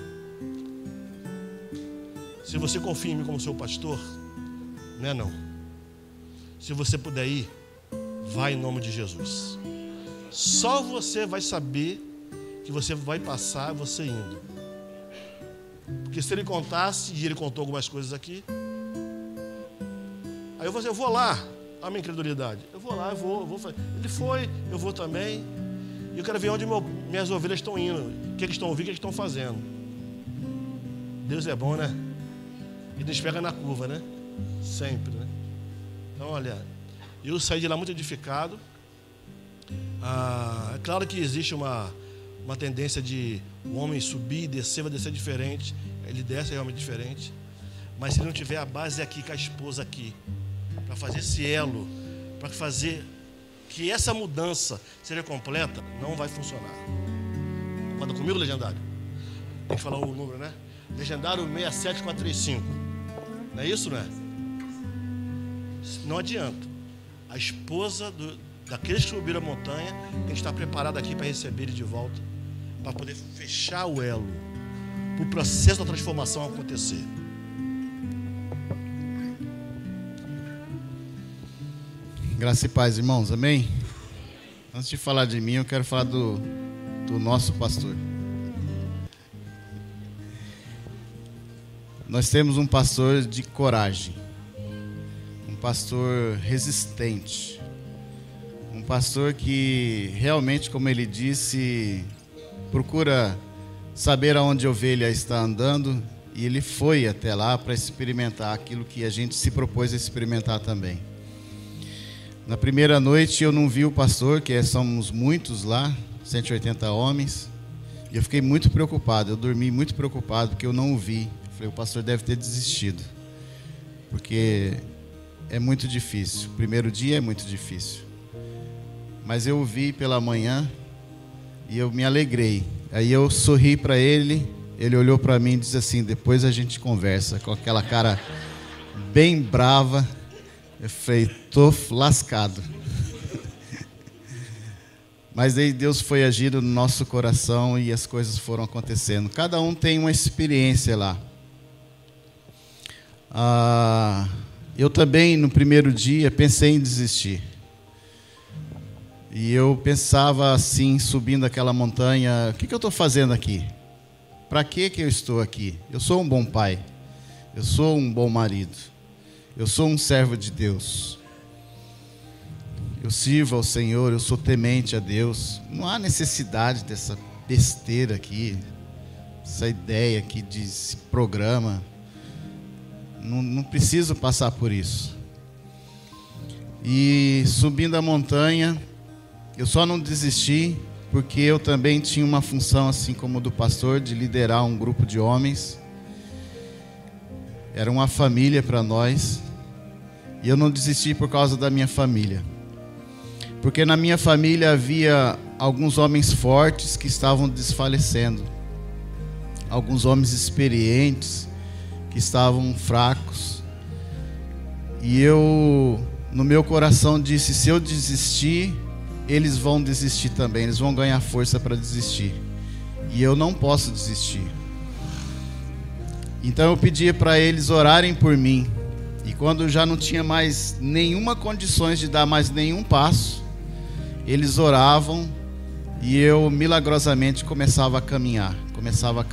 se você confia em mim como seu pastor, não é não. Se você puder ir, vai em nome de Jesus. Só você vai saber que você vai passar você indo. Porque se ele contasse, e ele contou algumas coisas aqui, aí eu vou lá, a minha incredulidade, eu vou lá, eu vou fazer. Ele foi, eu vou também, e eu quero ver onde minhas ovelhas estão indo, o que eles estão ouvindo, o que eles estão fazendo. Deus é bom, né? Ele nos pega na curva, né? Sempre, né? Então, olha, eu saí de lá muito edificado. É claro que existe uma tendência de o homem subir e descer, vai descer diferente. Ele desce realmente diferente. Mas se ele não tiver a base aqui, com a esposa aqui, para fazer esse elo, para fazer que essa mudança seja completa, não vai funcionar. Conta comigo, legendário? Tem que falar o número, né? Legendário 67435. Não é isso, não é? Não adianta. A esposa daqueles que subiram a montanha, a gente está preparado aqui para receber ele de volta, para poder fechar o elo, para o processo da transformação acontecer. Graça e paz, irmãos, amém? Antes de falar de mim, eu quero falar do nosso pastor. Nós temos um pastor de coragem, um pastor resistente, um pastor que realmente, como ele disse, procura saber aonde a ovelha está andando, e ele foi até lá para experimentar aquilo que a gente se propôs a experimentar também. Na primeira noite eu não vi o pastor, que somos muitos lá, 180 homens, e eu fiquei muito preocupado, eu dormi muito preocupado porque eu não o vi. Falei, o pastor deve ter desistido, porque é muito difícil, o primeiro dia é muito difícil. Mas eu o vi pela manhã e eu me alegrei. Aí eu sorri para ele, ele olhou para mim e disse assim, depois a gente conversa, com aquela cara bem brava. Eu falei, tô lascado. Mas aí Deus foi agindo no nosso coração e as coisas foram acontecendo. Cada um tem uma experiência lá. Eu também, no primeiro dia, pensei em desistir. E eu pensava assim, subindo aquela montanha, o que eu estou fazendo aqui? Para que eu estou aqui? Eu sou um bom pai, eu sou um bom marido, eu sou um servo de Deus. Eu sirvo ao Senhor, eu sou temente a Deus. Não há necessidade dessa besteira aqui, essa ideia aqui desse programa. Não preciso passar por isso. E subindo a montanha, eu só não desisti porque eu também tinha uma função, assim como do pastor, de liderar um grupo de homens. Era uma família para nós. E eu não desisti por causa da minha família. Porque na minha família havia alguns homens fortes que estavam desfalecendo. alguns homens experientes que estavam fracos. E eu, no meu coração, disse: se eu desistir, eles vão desistir também, eles vão ganhar força para desistir. E eu não posso desistir. Então eu pedi para eles orarem por mim. E quando eu já não tinha mais nenhuma condições de dar mais nenhum passo, eles oravam e eu milagrosamente começava a caminhar. Começava a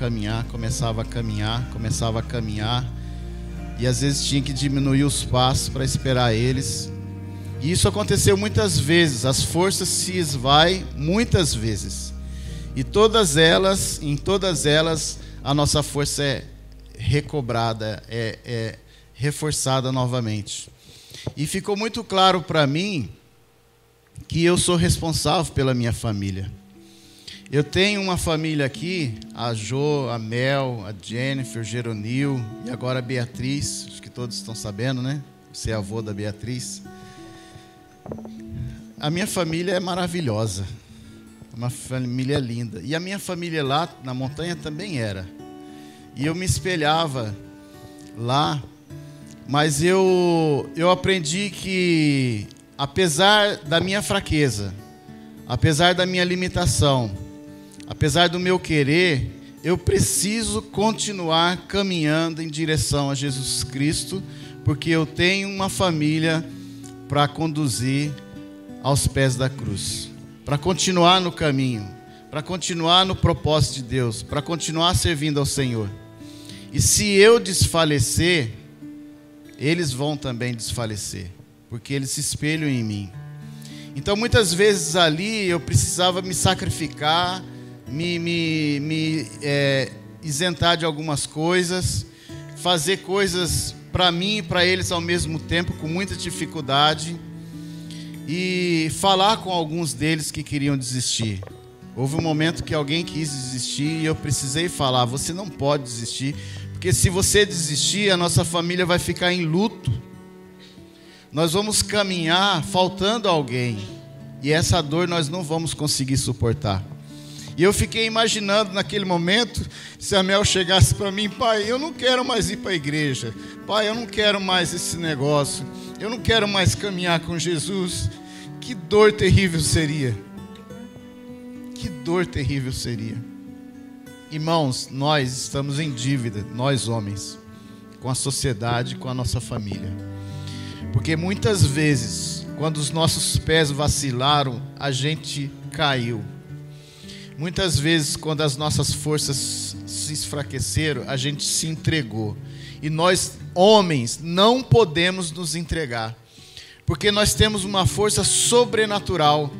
caminhar. E às vezes tinha que diminuir os passos para esperar eles. E isso aconteceu muitas vezes. As forças se esvaem muitas vezes. E em todas elas, a nossa força é recobrada, é reforçada novamente. E ficou muito claro para mim que eu sou responsável pela minha família. Eu tenho uma família aqui, a Jo, a Mel, a Jennifer, o Geronil e agora a Beatriz. Acho que todos estão sabendo, né? Você é avô da Beatriz. A minha família é maravilhosa. Uma família linda. E a minha família lá na montanha também era. E eu me espelhava lá. Mas eu aprendi que, apesar da minha fraqueza, apesar da minha limitação, apesar do meu querer, eu preciso continuar caminhando em direção a Jesus Cristo, porque eu tenho uma família para conduzir aos pés da cruz, para continuar no caminho, para continuar no propósito de Deus, para continuar servindo ao Senhor. E se eu desfalecer, eles vão também desfalecer, porque eles se espelham em mim. Então muitas vezes ali eu precisava me sacrificar, me isentar de algumas coisas, fazer coisas para mim e para eles ao mesmo tempo, com muita dificuldade, e falar com alguns deles que queriam desistir. Houve um momento que alguém quis desistir e eu precisei falar: você não pode desistir, porque se você desistir, a nossa família vai ficar em luto. Nós vamos caminhar faltando alguém, e essa dor nós não vamos conseguir suportar. E eu fiquei imaginando naquele momento, se a Mel chegasse para mim: pai, eu não quero mais ir para a igreja, pai, eu não quero mais esse negócio, eu não quero mais caminhar com Jesus. Que dor terrível seria. Que dor terrível seria. Irmãos, nós estamos em dívida, nós homens, com a sociedade, com a nossa família. Porque muitas vezes, quando os nossos pés vacilaram, a gente caiu. Muitas vezes, quando as nossas forças se enfraqueceram, a gente se entregou. E nós, homens, não podemos nos entregar, porque nós temos uma força sobrenatural,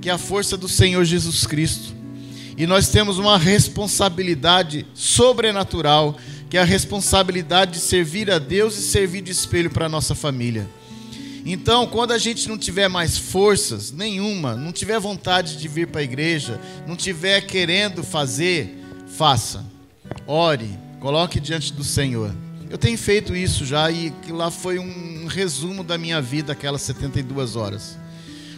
que é a força do Senhor Jesus Cristo. E nós temos uma responsabilidade sobrenatural, que é a responsabilidade de servir a Deus e servir de espelho para a nossa família. Então, quando a gente não tiver mais forças nenhuma, não tiver vontade de vir para a igreja, não tiver querendo fazer, faça. Ore, coloque diante do Senhor. Eu tenho feito isso já, e lá foi um resumo da minha vida, aquelas 72 horas.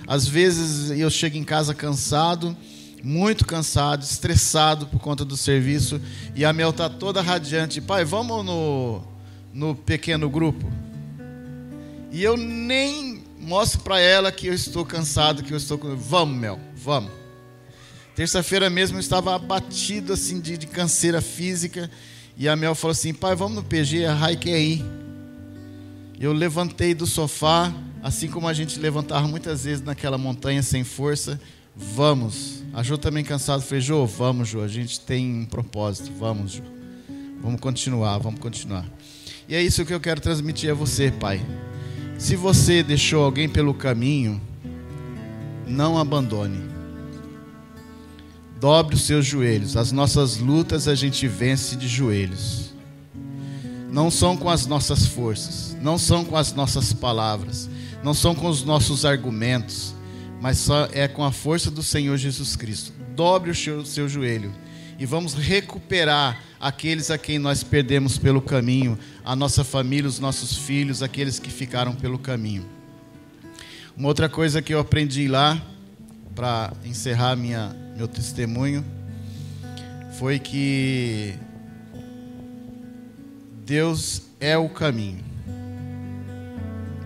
Às vezes eu chego em casa cansado, muito cansado, estressado por conta do serviço, e a Mel está toda radiante: pai, vamos no pequeno grupo? E eu nem mostro para ela que eu estou cansado, que eu estou... Vamos, Mel, vamos. Terça-feira mesmo eu estava abatido assim, de canseira física, e a Mel falou assim: pai, vamos no PG, a Rai quer ir. Eu levantei do sofá, assim como a gente levantava muitas vezes naquela montanha sem força. Vamos. A Jo também cansada. Falei: Jo, vamos, Jo, a gente tem um propósito. Vamos, Jo. Vamos continuar. E é isso que eu quero transmitir a você, pai. Se você deixou alguém pelo caminho, não abandone. Dobre os seus joelhos. As nossas lutas a gente vence de joelhos. Não são com as nossas forças, não são com as nossas palavras, não são com os nossos argumentos, mas só é com a força do Senhor Jesus Cristo. Dobre o seu joelho e vamos recuperar aqueles a quem nós perdemos pelo caminho, a nossa família, os nossos filhos, aqueles que ficaram pelo caminho. Uma outra coisa que eu aprendi lá, para encerrar meu testemunho, foi que Deus é o caminho.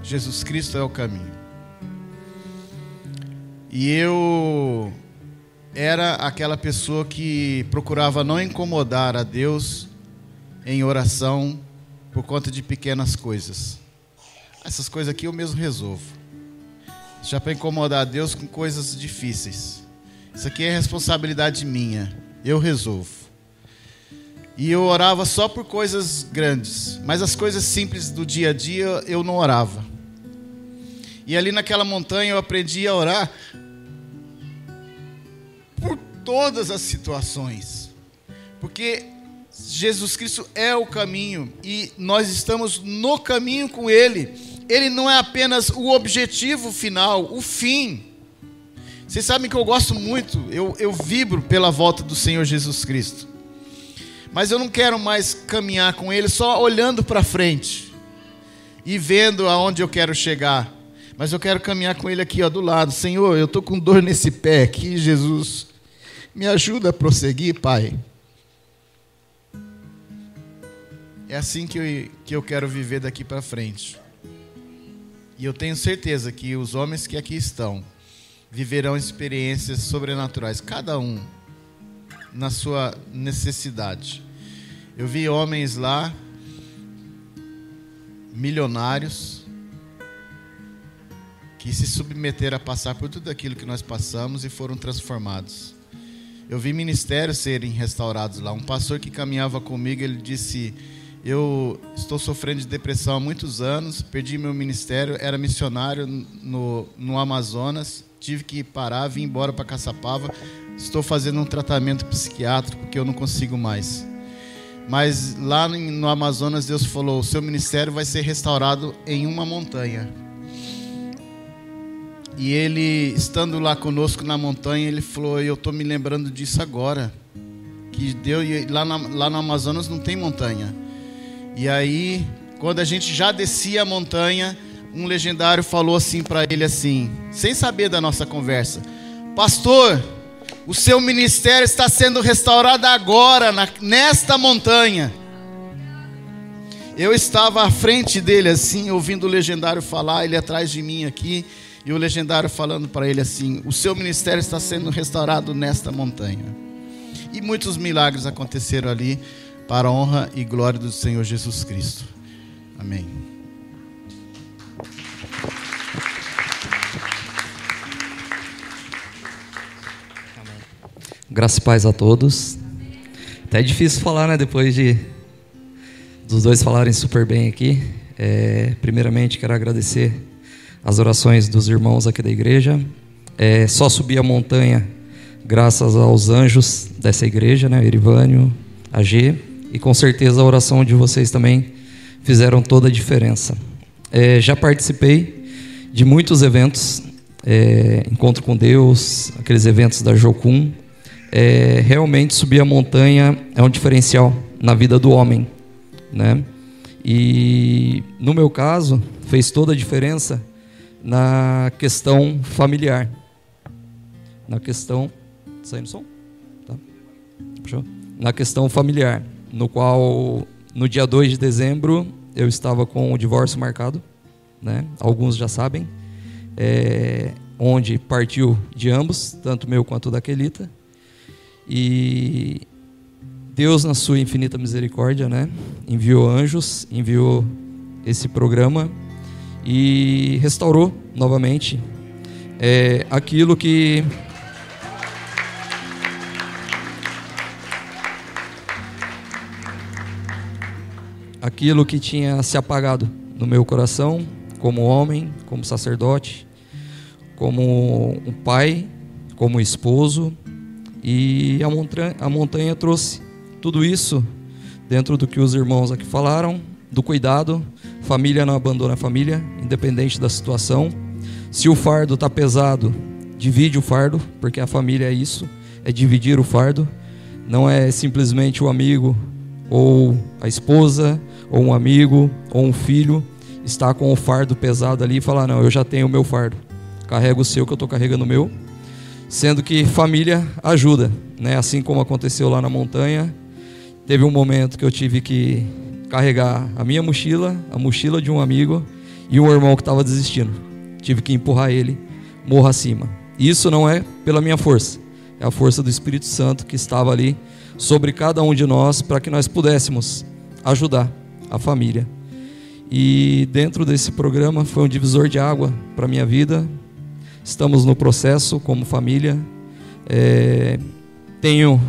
Jesus Cristo é o caminho. E eu era aquela pessoa que procurava não incomodar a Deus em oração por conta de pequenas coisas. Essas coisas aqui eu mesmo resolvo. Já para incomodar a Deus com coisas difíceis. Isso aqui é responsabilidade minha. Eu resolvo. E eu orava só por coisas grandes. Mas as coisas simples do dia a dia eu não orava. E ali naquela montanha eu aprendi a orar por todas as situações. Porque Jesus Cristo é o caminho e nós estamos no caminho com Ele. Ele não é apenas o objetivo final, o fim. Vocês sabem que eu gosto muito, eu vibro pela volta do Senhor Jesus Cristo. Mas eu não quero mais caminhar com Ele só olhando para frente e vendo aonde eu quero chegar. Mas eu quero caminhar com Ele aqui, ó, do lado. Senhor, eu estou com dor nesse pé aqui, Jesus. Me ajuda a prosseguir, Pai. É assim que eu quero viver daqui para frente. E eu tenho certeza que os homens que aqui estão viverão experiências sobrenaturais, cada um na sua necessidade. Eu vi homens lá, milionários, que se submeteram a passar por tudo aquilo que nós passamos e foram transformados. Eu vi ministérios serem restaurados lá. Um pastor que caminhava comigo, ele disse: eu estou sofrendo de depressão há muitos anos, perdi meu ministério, era missionário no Amazonas, tive que parar, vim embora para Caçapava, estou fazendo um tratamento psiquiátrico porque eu não consigo mais. Mas lá no Amazonas Deus falou: o seu ministério vai ser restaurado em uma montanha. E ele, estando lá conosco na montanha, ele falou: eu estou me lembrando disso agora, que Deus, lá no Amazonas não tem montanha. E aí, quando a gente já descia a montanha, um legendário falou assim para ele assim, sem saber da nossa conversa: pastor, o seu ministério está sendo restaurado agora, nesta montanha. Eu estava à frente dele assim, ouvindo o legendário falar, ele atrás de mim aqui, e o legendário falando para ele assim: o seu ministério está sendo restaurado nesta montanha. E muitos milagres aconteceram ali, para a honra e glória do Senhor Jesus Cristo. Amém. Graça e paz a todos. Até é difícil falar, né? Depois dos dois falarem super bem aqui. Primeiramente, quero agradecer as orações dos irmãos aqui da igreja. Só subi a montanha graças aos anjos dessa igreja, né? Erivânio, AG. E com certeza a oração de vocês também fizeram toda a diferença. Já participei de muitos eventos, Encontro com Deus, aqueles eventos da Jocum. Realmente subir a montanha é um diferencial na vida do homem, né? E no meu caso fez toda a diferença na questão familiar, na questão, saindo som? Tá. Puxou? Na questão familiar, no qual no dia 2 de dezembro eu estava com o divórcio marcado, né? Alguns já sabem, onde partiu de ambos, tanto meu quanto da Quelita. E Deus, na sua infinita misericórdia, né, enviou anjos, enviou esse programa e restaurou novamente aquilo que tinha se apagado no meu coração, como homem, como sacerdote, como um pai, como esposo. E a montanha trouxe tudo isso dentro do que os irmãos aqui falaram, do cuidado. Família não abandona a família, independente da situação. Se o fardo está pesado, divide o fardo, porque a família é isso, é dividir o fardo. Não é simplesmente o amigo, ou a esposa, ou um amigo, ou um filho estar com o fardo pesado ali e falar: não, eu já tenho o meu fardo, carrega o seu que eu estou carregando o meu. Sendo que família ajuda, né? Assim como aconteceu lá na montanha, teve um momento que eu tive que carregar a minha mochila, a mochila de um amigo e um irmão que estava desistindo. Tive que empurrar ele morro acima. Isso não é pela minha força, é a força do Espírito Santo que estava ali sobre cada um de nós para que nós pudéssemos ajudar a família. E dentro desse programa foi um divisor de água para a minha vida. Estamos no processo como família. Tenho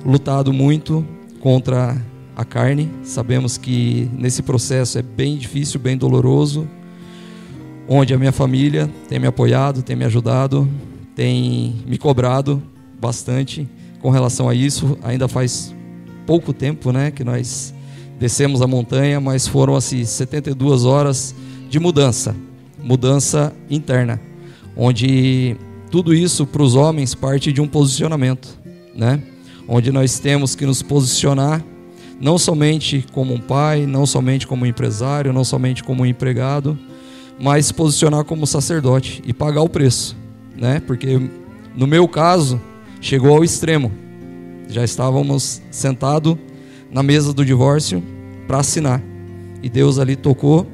lutado muito contra a carne. Sabemos que nesse processo é bem difícil, bem doloroso, onde a minha família tem me apoiado, tem me ajudado, tem me cobrado bastante com relação a isso. Ainda faz pouco tempo, né, que nós descemos a montanha, mas foram assim 72 horas de mudança interna, onde tudo isso para os homens parte de um posicionamento, né? Onde nós temos que nos posicionar não somente como um pai, não somente como um empresário, não somente como um empregado, mas se posicionar como sacerdote e pagar o preço, né? Porque no meu caso chegou ao extremo. Já estávamos sentados na mesa do divórcio para assinar, e Deus ali tocou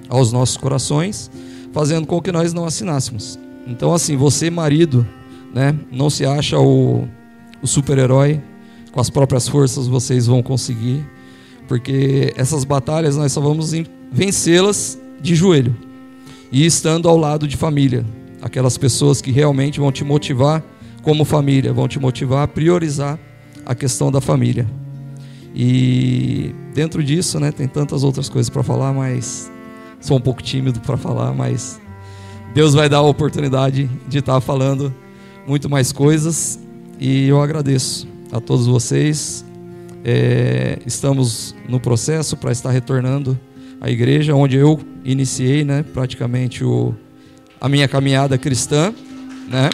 aos nossos corações, fazendo com que nós não assinássemos. Então, assim, você, marido, né, não se acha o super-herói. Com as próprias forças vocês vão conseguir, porque essas batalhas nós só vamos vencê-las de joelho e estando ao lado de família, aquelas pessoas que realmente vão te motivar como família, vão te motivar a priorizar a questão da família. E dentro disso, né, tem tantas outras coisas para falar, mas sou um pouco tímido para falar, mas Deus vai dar a oportunidade de estar falando muito mais coisas, e eu agradeço a todos vocês. Estamos no processo para estar retornando à igreja onde eu iniciei, né, praticamente a minha caminhada cristã, né?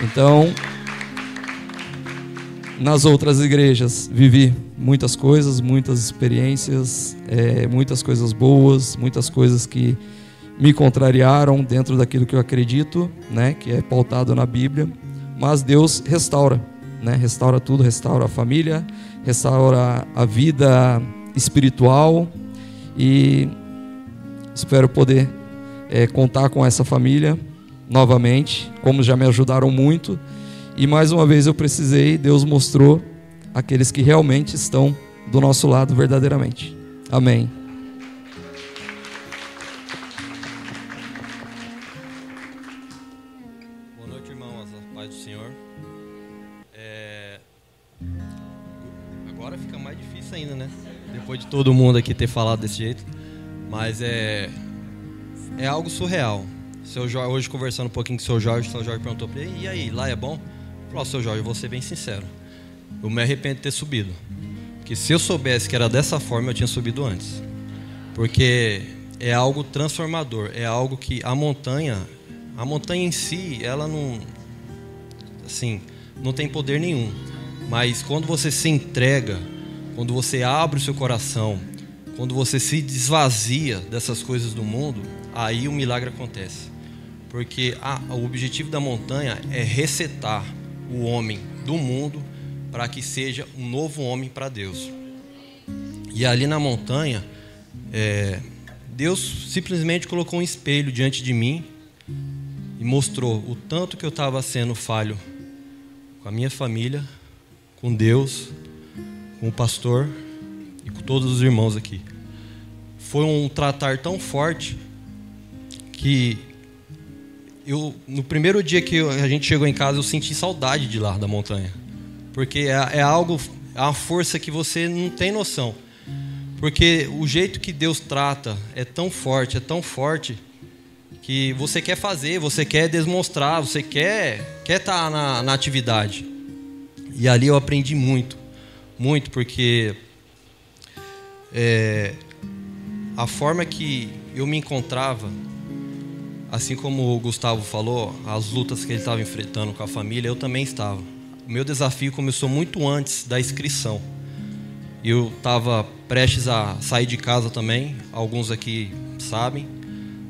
Então, nas outras igrejas vivi muitas coisas, muitas experiências, muitas coisas boas, muitas coisas que me contrariaram dentro daquilo que eu acredito, né, que é pautado na Bíblia. Mas Deus restaura, né? Restaura tudo, restaura a família, restaura a vida espiritual, e espero poder contar com essa família novamente, como já me ajudaram muito. E mais uma vez eu precisei, Deus mostrou aqueles que realmente estão do nosso lado verdadeiramente. Amém. Boa noite, irmãos, a paz do Senhor. Agora fica mais difícil ainda, né? Depois de todo mundo aqui ter falado desse jeito. Mas é algo surreal. Hoje conversando um pouquinho com o seu Jorge perguntou para ele: e aí, lá é bom? Falou: seu Jorge, eu vou ser bem sincero, eu me arrependo de ter subido, porque se eu soubesse que era dessa forma, eu tinha subido antes. Porque é algo transformador, é algo que a montanha em si, ela não tem poder nenhum. Mas quando você se entrega, quando você abre o seu coração, quando você se desvazia dessas coisas do mundo, aí o milagre acontece. Porque o objetivo da montanha é resetar o homem do mundo para que seja um novo homem para Deus. E ali na montanha, Deus simplesmente colocou um espelho diante de mim e mostrou o tanto que eu estava sendo falho com a minha família, com Deus, com o pastor e com todos os irmãos aqui. Foi um tratar tão forte que no primeiro dia que a gente chegou em casa, eu senti saudade de lá da montanha. Porque é uma força que você não tem noção. Porque o jeito que Deus trata é tão forte, que você quer fazer, você quer demonstrar, você quer estar na atividade. E ali eu aprendi muito, porque a forma que eu me encontrava, assim como o Gustavo falou, as lutas que ele estava enfrentando com a família, eu também estava. O meu desafio começou muito antes da inscrição. Eu estava prestes a sair de casa também, alguns aqui sabem.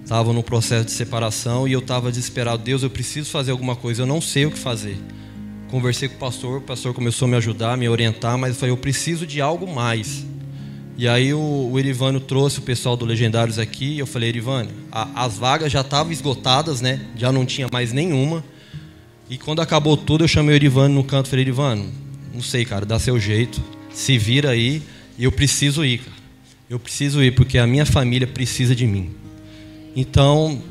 Estava no processo de separação e eu estava desesperado. Deus, eu preciso fazer alguma coisa, eu não sei o que fazer. Conversei com o pastor começou a me ajudar, a me orientar, mas eu falei, eu preciso de algo mais. E aí o Erivânio trouxe o pessoal do Legendários aqui, e eu falei, Erivânio, as vagas já estavam esgotadas, né? Já não tinha mais nenhuma. E quando acabou tudo, eu chamei o Erivânio no canto e falei, Erivânio, não sei, cara, dá seu jeito, se vira aí, e eu preciso ir, cara. Eu preciso ir, porque a minha família precisa de mim. Então,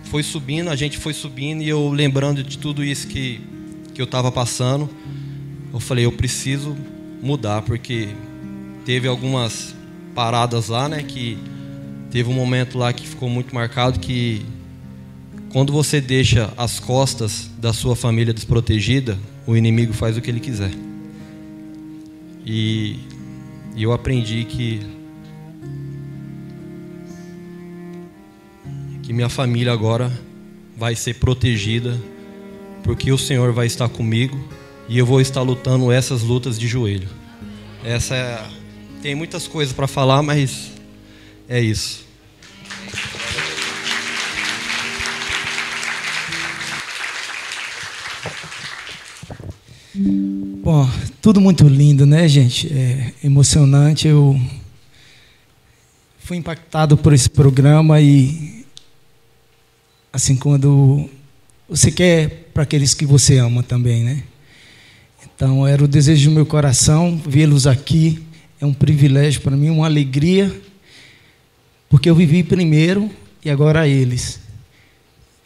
foi subindo, a gente foi subindo, e eu lembrando de tudo isso que eu estava passando, eu falei, eu preciso mudar, porque teve algumas paradas lá, né, que teve um momento lá que ficou muito marcado, que quando você deixa as costas da sua família desprotegida, o inimigo faz o que ele quiser. E eu aprendi que minha família agora vai ser protegida, porque o Senhor vai estar comigo e eu vou estar lutando essas lutas de joelho. Tem muitas coisas para falar, mas é isso. Bom, tudo muito lindo, né, gente? É emocionante. Eu fui impactado por esse programa e, assim, quando você quer para aqueles que você ama também, né? Então, era o desejo do meu coração vê-los aqui. É um privilégio para mim, uma alegria, porque eu vivi primeiro e agora eles.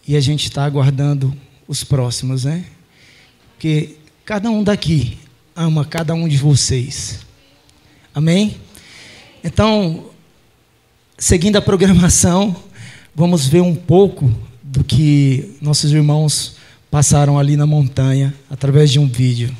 E a gente está aguardando os próximos, né? Porque cada um daqui ama cada um de vocês. Amém? Então, seguindo a programação, vamos ver um pouco do que nossos irmãos passaram ali na montanha, através de um vídeo.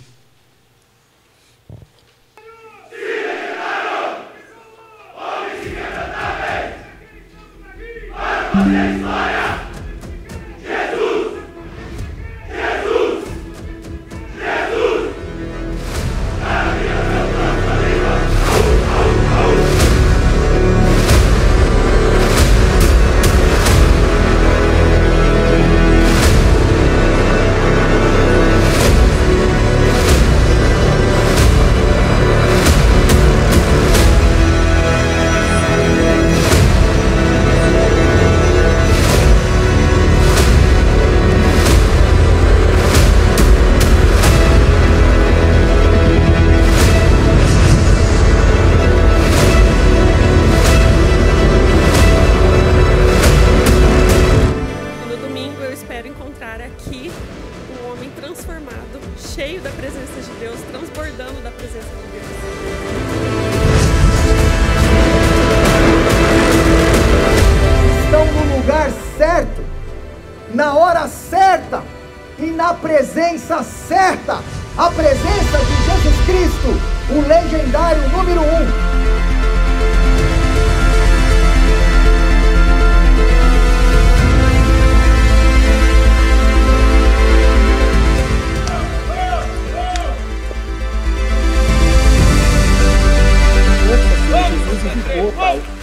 Na hora certa e na presença certa, a presença de Jesus Cristo, o legendário número 1.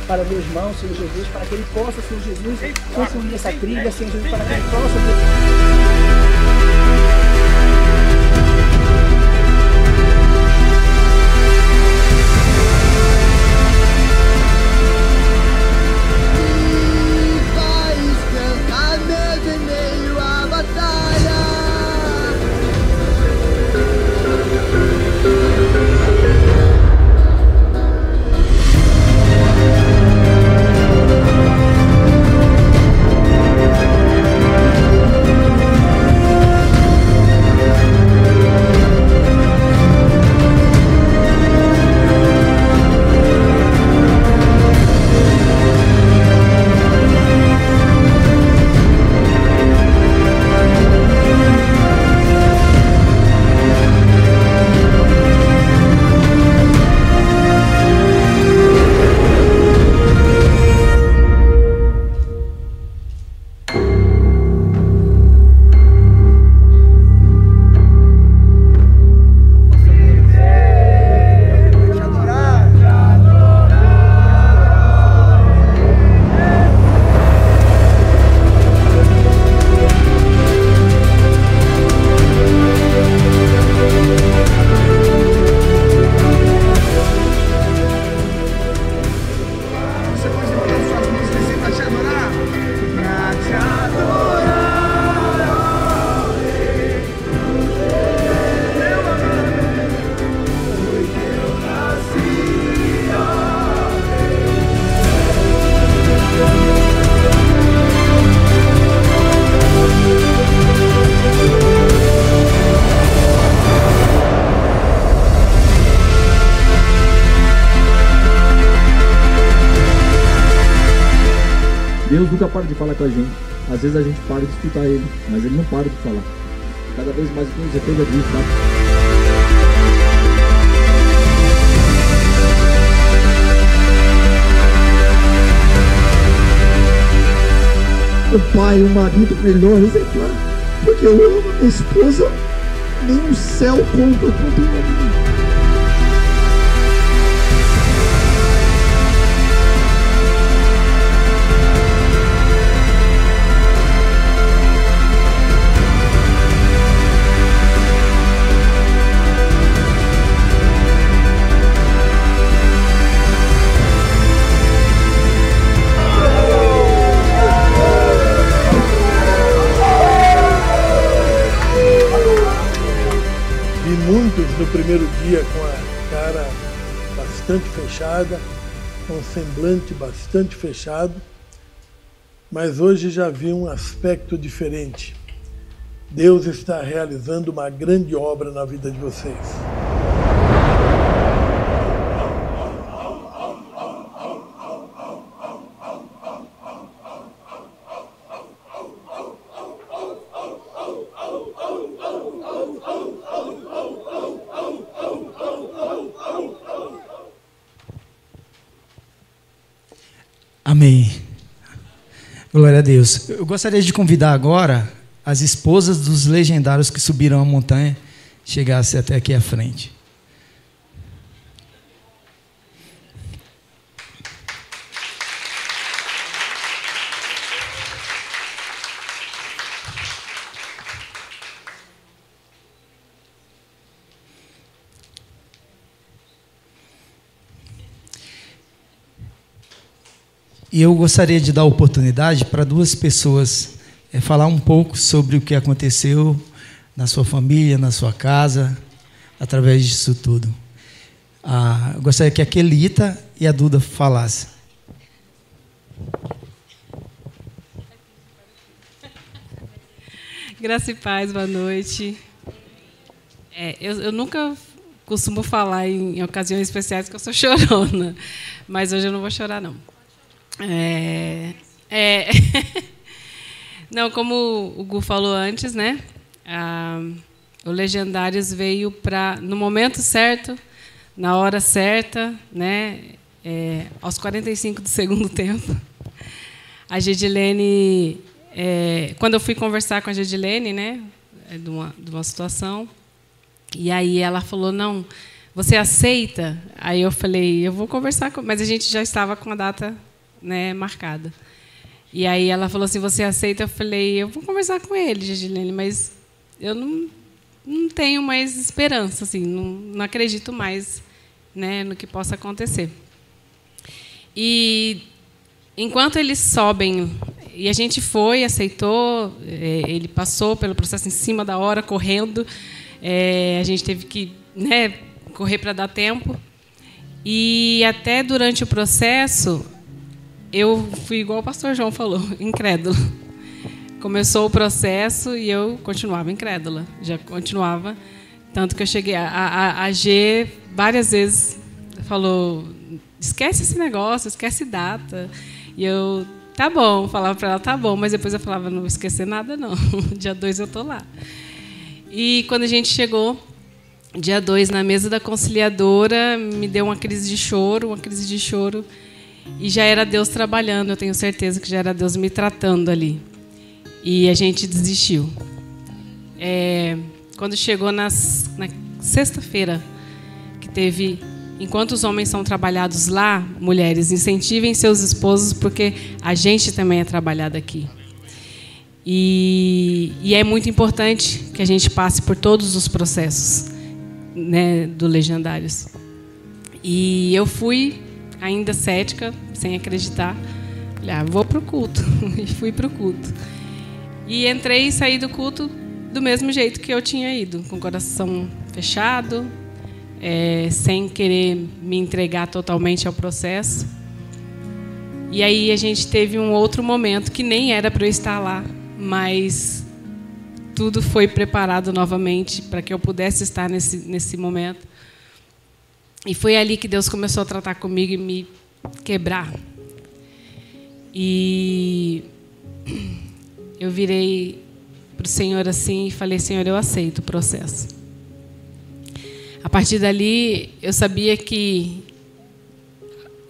Para meu irmão, Senhor Jesus, para que ele possa, Senhor Jesus, construir essa trilha, Senhor Jesus, para que ele possa... Deus nunca para de falar com a gente. Às vezes a gente para de escutar Ele, mas Ele não para de falar. Cada vez mais Deus depende disso, tá? O pai, o marido melhor exemplar, porque eu amo minha esposa, nem o céu compra quanto eu amo. No primeiro dia com a cara bastante fechada, com um semblante bastante fechado, mas hoje já vi um aspecto diferente. Deus está realizando uma grande obra na vida de vocês. Amém. Glória a Deus. Eu gostaria de convidar agora as esposas dos legendários que subiram a montanha, chegassem até aqui à frente. E eu gostaria de dar oportunidade para duas pessoas falar um pouco sobre o que aconteceu na sua família, na sua casa, através disso tudo. Eu gostaria que a Kelita e a Duda falassem. Graça e paz, boa noite. Eu nunca costumo falar em ocasiões especiais que eu sou chorona, mas hoje eu não vou chorar, não. Não, como o Gu falou antes, né? O Legendários veio no momento certo, na hora certa, né? Aos 45 do segundo tempo. A Gedilene, quando eu fui conversar com a Gedilene, né? De uma situação, e aí ela falou, não, você aceita? Aí eu falei, eu vou conversar com... Mas a gente já estava com a data, né, marcada. E aí ela falou assim, você aceita? Eu falei, eu vou conversar com ele, Gedilene, mas eu não tenho mais esperança, assim, não acredito mais, né, no que possa acontecer. E enquanto eles sobem, e a gente foi, aceitou, ele passou pelo processo em cima da hora, correndo, a gente teve que, né, correr para dar tempo. E até durante o processo, eu fui igual o pastor João falou, incrédula. Começou o processo e eu continuava incrédula, já continuava. Tanto que eu cheguei, a G várias vezes falou, esquece esse negócio, esquece data. E eu, tá bom, falava para ela, tá bom, mas depois eu falava, não vou esquecer nada, não. Dia 2 eu estou lá. E quando a gente chegou, dia 2, na mesa da conciliadora, me deu uma crise de choro, e já era Deus trabalhando, eu tenho certeza que já era Deus me tratando ali. E a gente desistiu. Quando chegou na sexta-feira, que teve... Enquanto os homens são trabalhados lá, mulheres, incentivem seus esposos, porque a gente também é trabalhada aqui. E é muito importante que a gente passe por todos os processos, né, do Legendários. E eu fui... ainda cética, sem acreditar. Falei, vou para o culto. E fui para o culto. E entrei e saí do culto do mesmo jeito que eu tinha ido, com o coração fechado, sem querer me entregar totalmente ao processo. E aí a gente teve um outro momento que nem era para eu estar lá, mas tudo foi preparado novamente para que eu pudesse estar nesse momento. E foi ali que Deus começou a tratar comigo e me quebrar. E eu virei para o Senhor assim e falei: Senhor, eu aceito o processo. A partir dali, eu sabia que,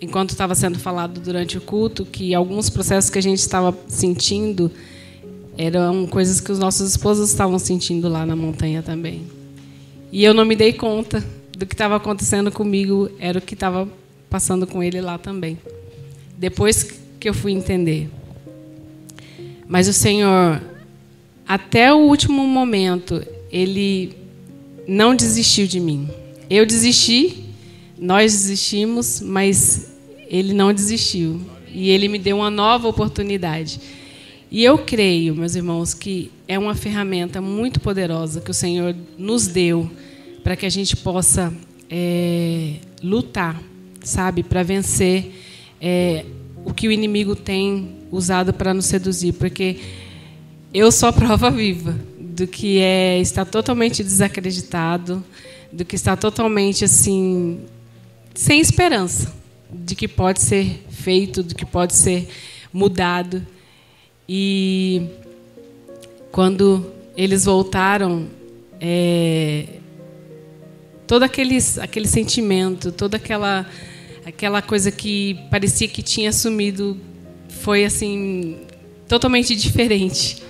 enquanto estava sendo falado durante o culto, que alguns processos que a gente estava sentindo eram coisas que os nossos esposos estavam sentindo lá na montanha também. E eu não me dei conta do que estava acontecendo comigo, era o que estava passando com ele lá também. Depois que eu fui entender. Mas o Senhor, até o último momento, Ele não desistiu de mim. Eu desisti, nós desistimos, mas Ele não desistiu. E Ele me deu uma nova oportunidade. E eu creio, meus irmãos, que é uma ferramenta muito poderosa que o Senhor nos deu para que a gente possa lutar, sabe, para vencer o que o inimigo tem usado para nos seduzir, porque eu sou a prova viva do que está totalmente desacreditado, do que está totalmente assim sem esperança, de que pode ser feito, do que pode ser mudado. E quando eles voltaram, todo aquele sentimento, toda aquela coisa que parecia que tinha sumido, foi assim totalmente diferente.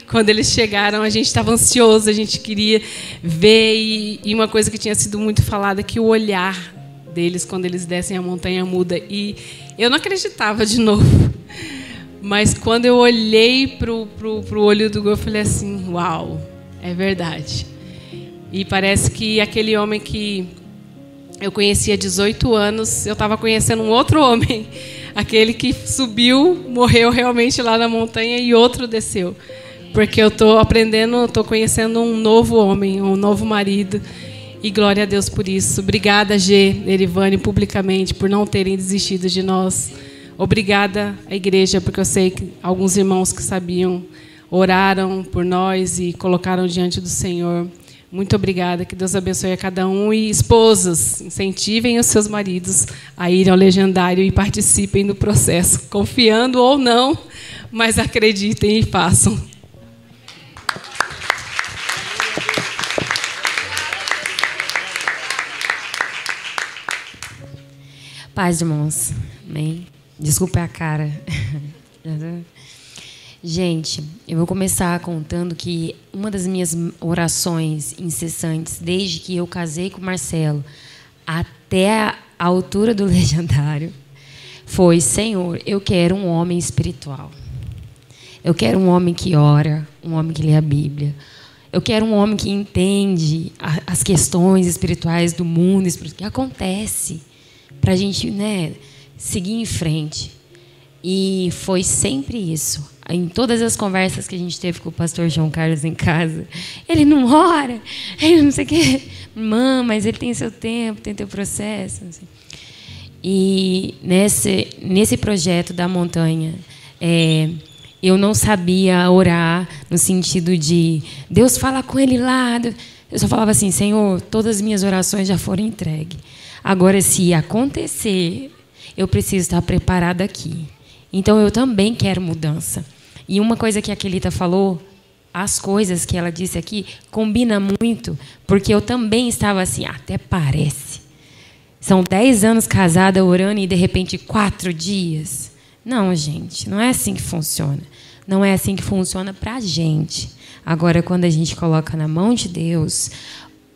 Quando eles chegaram, a gente estava ansioso, a gente queria ver, e uma coisa que tinha sido muito falada, que o olhar deles, quando eles descem a montanha, muda. E eu não acreditava de novo. Mas quando eu olhei pro olho do Gol, eu falei assim: uau, é verdade. E parece que aquele homem que eu conhecia há 18 anos, eu estava conhecendo um outro homem. Aquele que subiu, morreu realmente lá na montanha, e outro desceu. Porque eu estou aprendendo, estou conhecendo um novo homem, um novo marido. E glória a Deus por isso. Obrigada, Gê, Erivane, publicamente, por não terem desistido de nós. Obrigada à igreja, porque eu sei que alguns irmãos que sabiam oraram por nós e colocaram diante do Senhor. Muito obrigada, que Deus abençoe a cada um. E esposas, incentivem os seus maridos a irem ao Legendário e participem do processo, confiando ou não, mas acreditem e façam. Paz, irmãos. Amém. Desculpa a cara. Gente, eu vou começar contando que uma das minhas orações incessantes, desde que eu casei com o Marcelo até a altura do Legendário, foi: Senhor, eu quero um homem espiritual. Eu quero um homem que ora, um homem que lê a Bíblia. Eu quero um homem que entende as questões espirituais do mundo, que acontece, para a gente, seguir em frente. E foi sempre isso. Em todas as conversas que a gente teve com o pastor João Carlos em casa, ele não ora, ele não sei o quê. Irmã, mas ele tem seu tempo, tem seu processo. Assim. E nesse projeto da montanha, eu não sabia orar no sentido de Deus fala com ele lá. Eu só falava assim: Senhor, todas as minhas orações já foram entregues. Agora, se acontecer, eu preciso estar preparada aqui. Então, eu também quero mudança. E uma coisa que a Kelita falou, as coisas que ela disse aqui, combina muito, porque eu também estava assim: até parece. São 10 anos casada, orando, e, de repente, 4 dias. Não, gente, não é assim que funciona. Não é assim que funciona para a gente. Agora, quando a gente coloca na mão de Deus,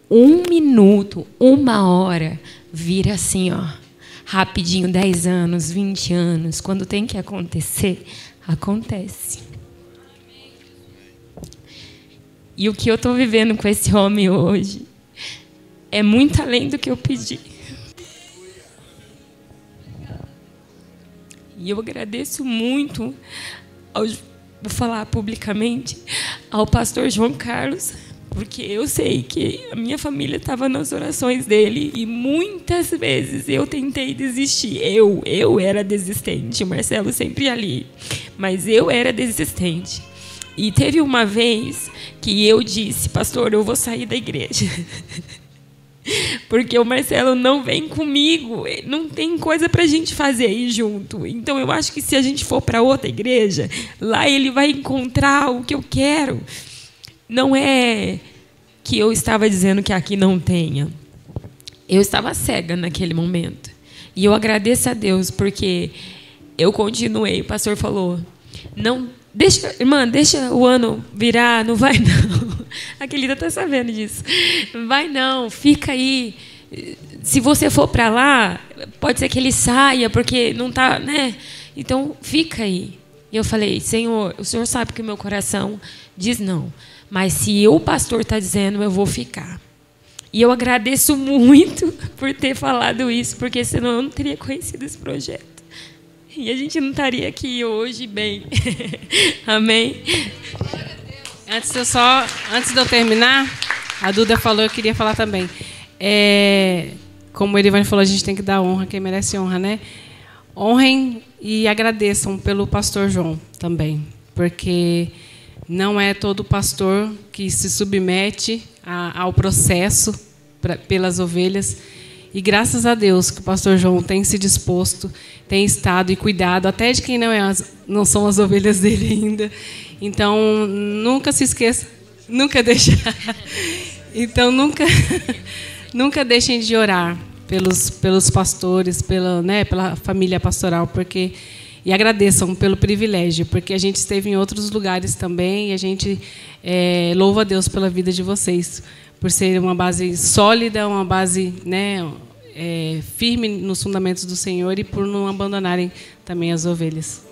1 minuto, 1 hora, vira assim, ó, rapidinho, 10 anos, 20 anos. Quando tem que acontecer, acontece. E o que eu estou vivendo com esse homem hoje é muito além do que eu pedi. E eu agradeço muito, vou falar publicamente, ao pastor João Carlos, porque eu sei que a minha família estava nas orações dele e muitas vezes eu tentei desistir. Eu era desistente, o Marcelo sempre ali, mas eu era desistente. E teve uma vez que eu disse: pastor, eu vou sair da igreja. porque o Marcelo não vem comigo, não tem coisa para a gente fazer aí junto. Então eu acho que se a gente for para outra igreja, lá ele vai encontrar o que eu quero. Não é que eu estava dizendo que aqui não tenha. Eu estava cega naquele momento. E eu agradeço a Deus, porque eu continuei. O pastor falou, não, deixa, irmã, deixa o ano virar, não vai não. A querida está sabendo disso. Não vai não, fica aí. Se você for para lá, pode ser que ele saia, porque não está, né? Então, fica aí. E eu falei, Senhor, o Senhor sabe que o meu coração diz não. Mas se o pastor está dizendo, eu vou ficar. E eu agradeço muito por ter falado isso, porque senão eu não teria conhecido esse projeto. E a gente não estaria aqui hoje bem. Amém? Antes de eu terminar, a Duda falou, eu queria falar também. Como o Erivane falou, a gente tem que dar honra, quem merece honra, né? Honrem e agradeçam pelo pastor João também, porque não é todo pastor que se submete ao processo pelas ovelhas. E graças a Deus que o pastor João tem se disposto, tem estado e cuidado até de quem não são as ovelhas dele ainda. Então, nunca se esqueça, nunca deixar. Então, nunca deixem de orar pelos pastores, pela família pastoral, porque e agradeçam pelo privilégio, porque a gente esteve em outros lugares também e a gente louva a Deus pela vida de vocês, por ser uma base sólida, uma base, firme nos fundamentos do Senhor e por não abandonarem também as ovelhas.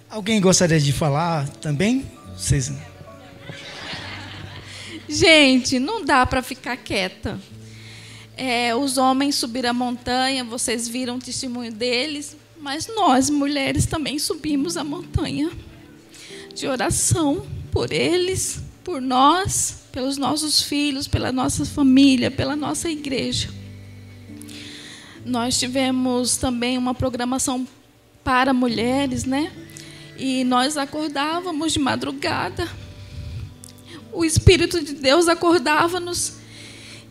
Alguém gostaria de falar também? Vocês... Gente, não dá para ficar quieta. Os homens subiram a montanha, vocês viram o testemunho deles, mas nós, mulheres, também subimos a montanha de oração por eles, por nós, pelos nossos filhos, pela nossa família, pela nossa igreja. Nós tivemos também uma programação para mulheres, né? E nós acordávamos de madrugada. O Espírito de Deus acordava-nos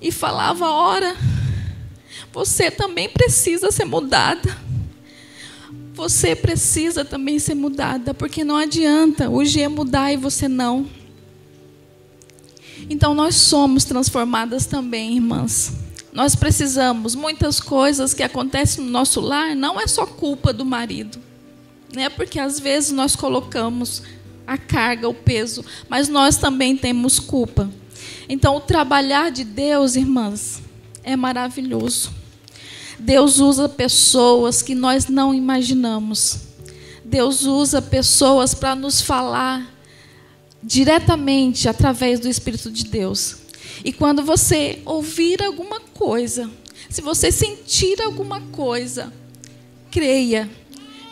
e falava, ora, você também precisa ser mudada. Você precisa também ser mudada, porque não adianta o G mudar e você não. Então, nós somos transformadas também, irmãs. Nós precisamos, muitas coisas que acontecem no nosso lar, não é só culpa do marido, né? Porque às vezes nós colocamos a carga, o peso, mas nós também temos culpa. Então, o trabalhar de Deus, irmãs, é maravilhoso. Deus usa pessoas que nós não imaginamos. Deus usa pessoas para nos falar diretamente através do Espírito de Deus. E quando você ouvir alguma coisa, se você sentir alguma coisa, creia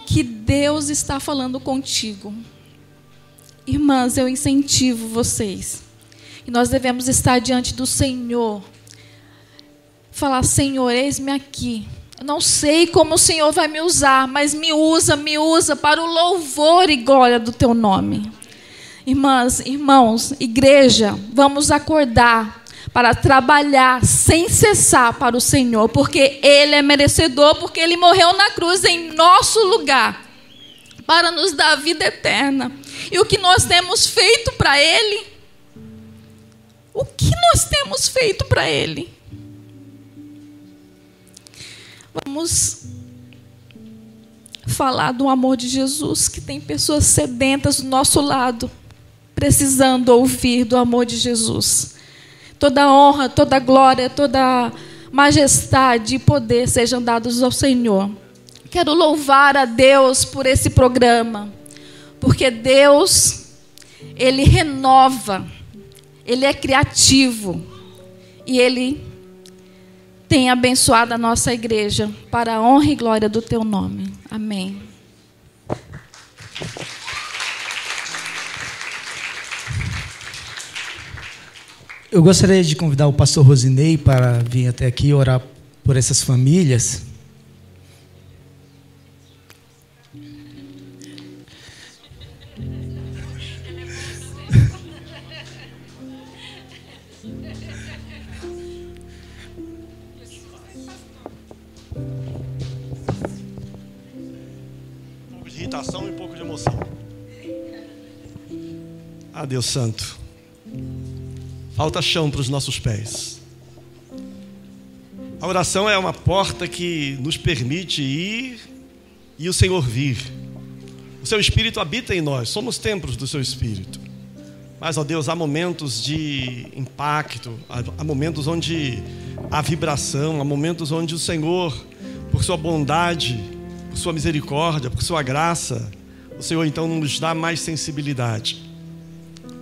que Deus está falando contigo. Irmãs, eu incentivo vocês. E nós devemos estar diante do Senhor. Falar, Senhor, eis-me aqui. Eu não sei como o Senhor vai me usar, mas me usa para o louvor e glória do teu nome. Irmãs, irmãos, igreja, vamos acordar para trabalhar sem cessar para o Senhor, porque Ele é merecedor, porque Ele morreu na cruz em nosso lugar, para nos dar a vida eterna. E o que nós temos feito para Ele? O que nós temos feito para Ele? Vamos falar do amor de Jesus, que tem pessoas sedentas do nosso lado, precisando ouvir do amor de Jesus. Toda honra, toda glória, toda majestade e poder sejam dados ao Senhor. Quero louvar a Deus por esse programa, porque Deus, Ele renova, Ele é criativo e Ele tem abençoado a nossa igreja para a honra e glória do teu nome. Amém. Eu gostaria de convidar o pastor Rosinei para vir até aqui e orar por essas famílias. meditação e um pouco de emoção. Ah, Deus Santo. Falta chão para os nossos pés. A oração é uma porta que nos permite ir e o Senhor vir. O Seu Espírito habita em nós, somos templos do Seu Espírito. Mas, ó Deus, há momentos de impacto, há momentos onde há vibração, há momentos onde o Senhor, por Sua bondade, por Sua misericórdia, por Sua graça, o Senhor então nos dá mais sensibilidade.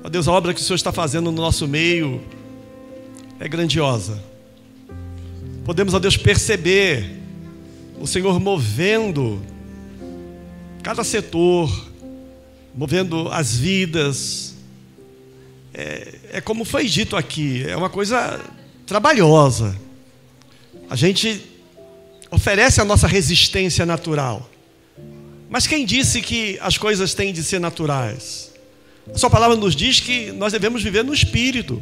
Ó Deus, a obra que o Senhor está fazendo no nosso meio é grandiosa. Podemos, ó Deus, perceber o Senhor movendo cada setor, movendo as vidas. É como foi dito aqui, é uma coisa trabalhosa. A gente oferece a nossa resistência natural. Mas quem disse que as coisas têm de ser naturais? A Sua palavra nos diz que nós devemos viver no Espírito.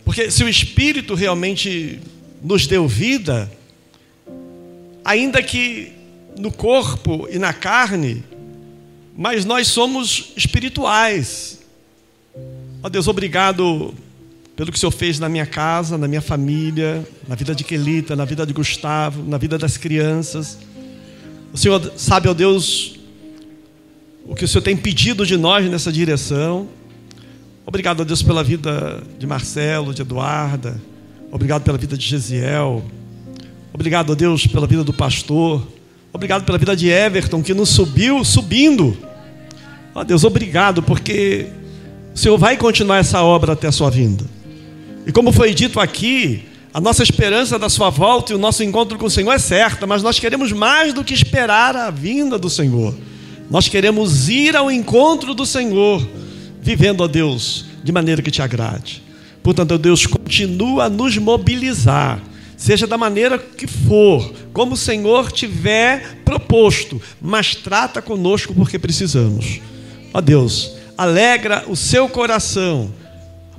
Porque se o Espírito realmente nos deu vida, ainda que no corpo e na carne, mas nós somos espirituais. Ó Deus, obrigado pelo que o Senhor fez na minha casa, na minha família, na vida de Quelita, na vida de Gustavo, na vida das crianças. O Senhor sabe, ó Deus, o que o Senhor tem pedido de nós nessa direção. Obrigado, ó Deus, pela vida de Marcelo, de Eduarda. Obrigado pela vida de Gesiel. Obrigado, ó Deus, pela vida do pastor. Obrigado pela vida de Everton, que nos subindo. Ó Deus, obrigado, porque o Senhor vai continuar essa obra até a Sua vinda. E como foi dito aqui, a nossa esperança da Sua volta e o nosso encontro com o Senhor é certa, mas nós queremos mais do que esperar a vinda do Senhor. Nós queremos ir ao encontro do Senhor, vivendo, ó Deus, de maneira que Te agrade. Portanto, ó Deus, continua a nos mobilizar, seja da maneira que for, como o Senhor tiver proposto, mas trata conosco porque precisamos. Ó Deus, alegra o Seu coração,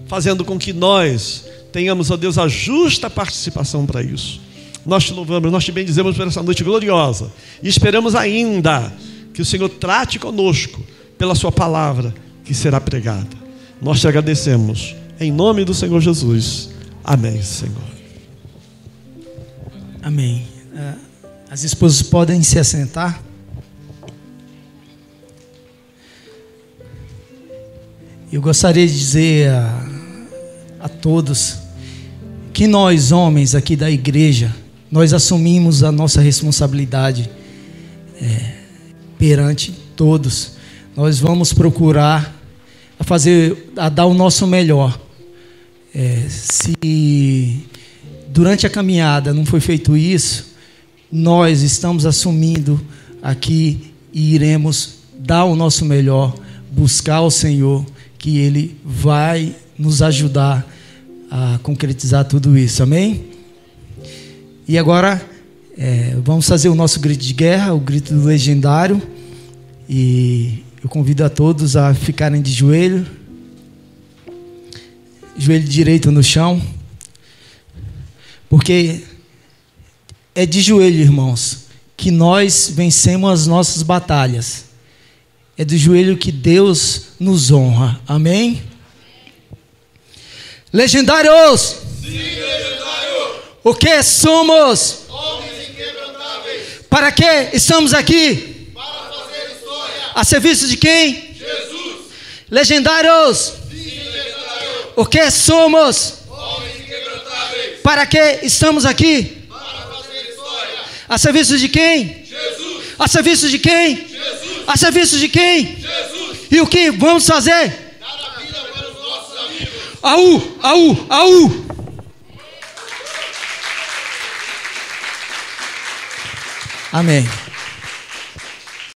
fazendo com que nós tenhamos, ó Deus, a justa participação para isso. Nós Te louvamos, nós Te bendizemos por essa noite gloriosa e esperamos ainda que o Senhor trate conosco pela Sua palavra que será pregada. Nós Te agradecemos, em nome do Senhor Jesus. Amém, Senhor. Amém. As esposas podem se assentar. Eu gostaria de dizer a todos que nós, homens aqui da igreja, nós assumimos a nossa responsabilidade perante todos. Nós vamos procurar a dar o nosso melhor. Se durante a caminhada não foi feito isso, nós estamos assumindo aqui e iremos dar o nosso melhor, buscar o Senhor, que Ele vai nos ajudar a concretizar tudo isso, amém? E agora vamos fazer o nosso grito de guerra, o grito do legendário, e eu convido a todos a ficarem de joelho direito no chão, porque é de joelho, irmãos, que nós vencemos as nossas batalhas. É do joelho que Deus nos honra. Amém? Legendários! Sim, legendário! O que somos? Homens inquebrantáveis. Para que estamos aqui? Para fazer história. A serviço de quem? Jesus. Legendários! Sim, legendário! O que somos? Homens inquebrantáveis. Para que estamos aqui? Para fazer história. A serviço de quem? Jesus. A serviço de quem? Jesus. A serviço de quem? Jesus. E o que vamos fazer? Dar a vida para os nossos amigos. Aú, aú, aú. Amém.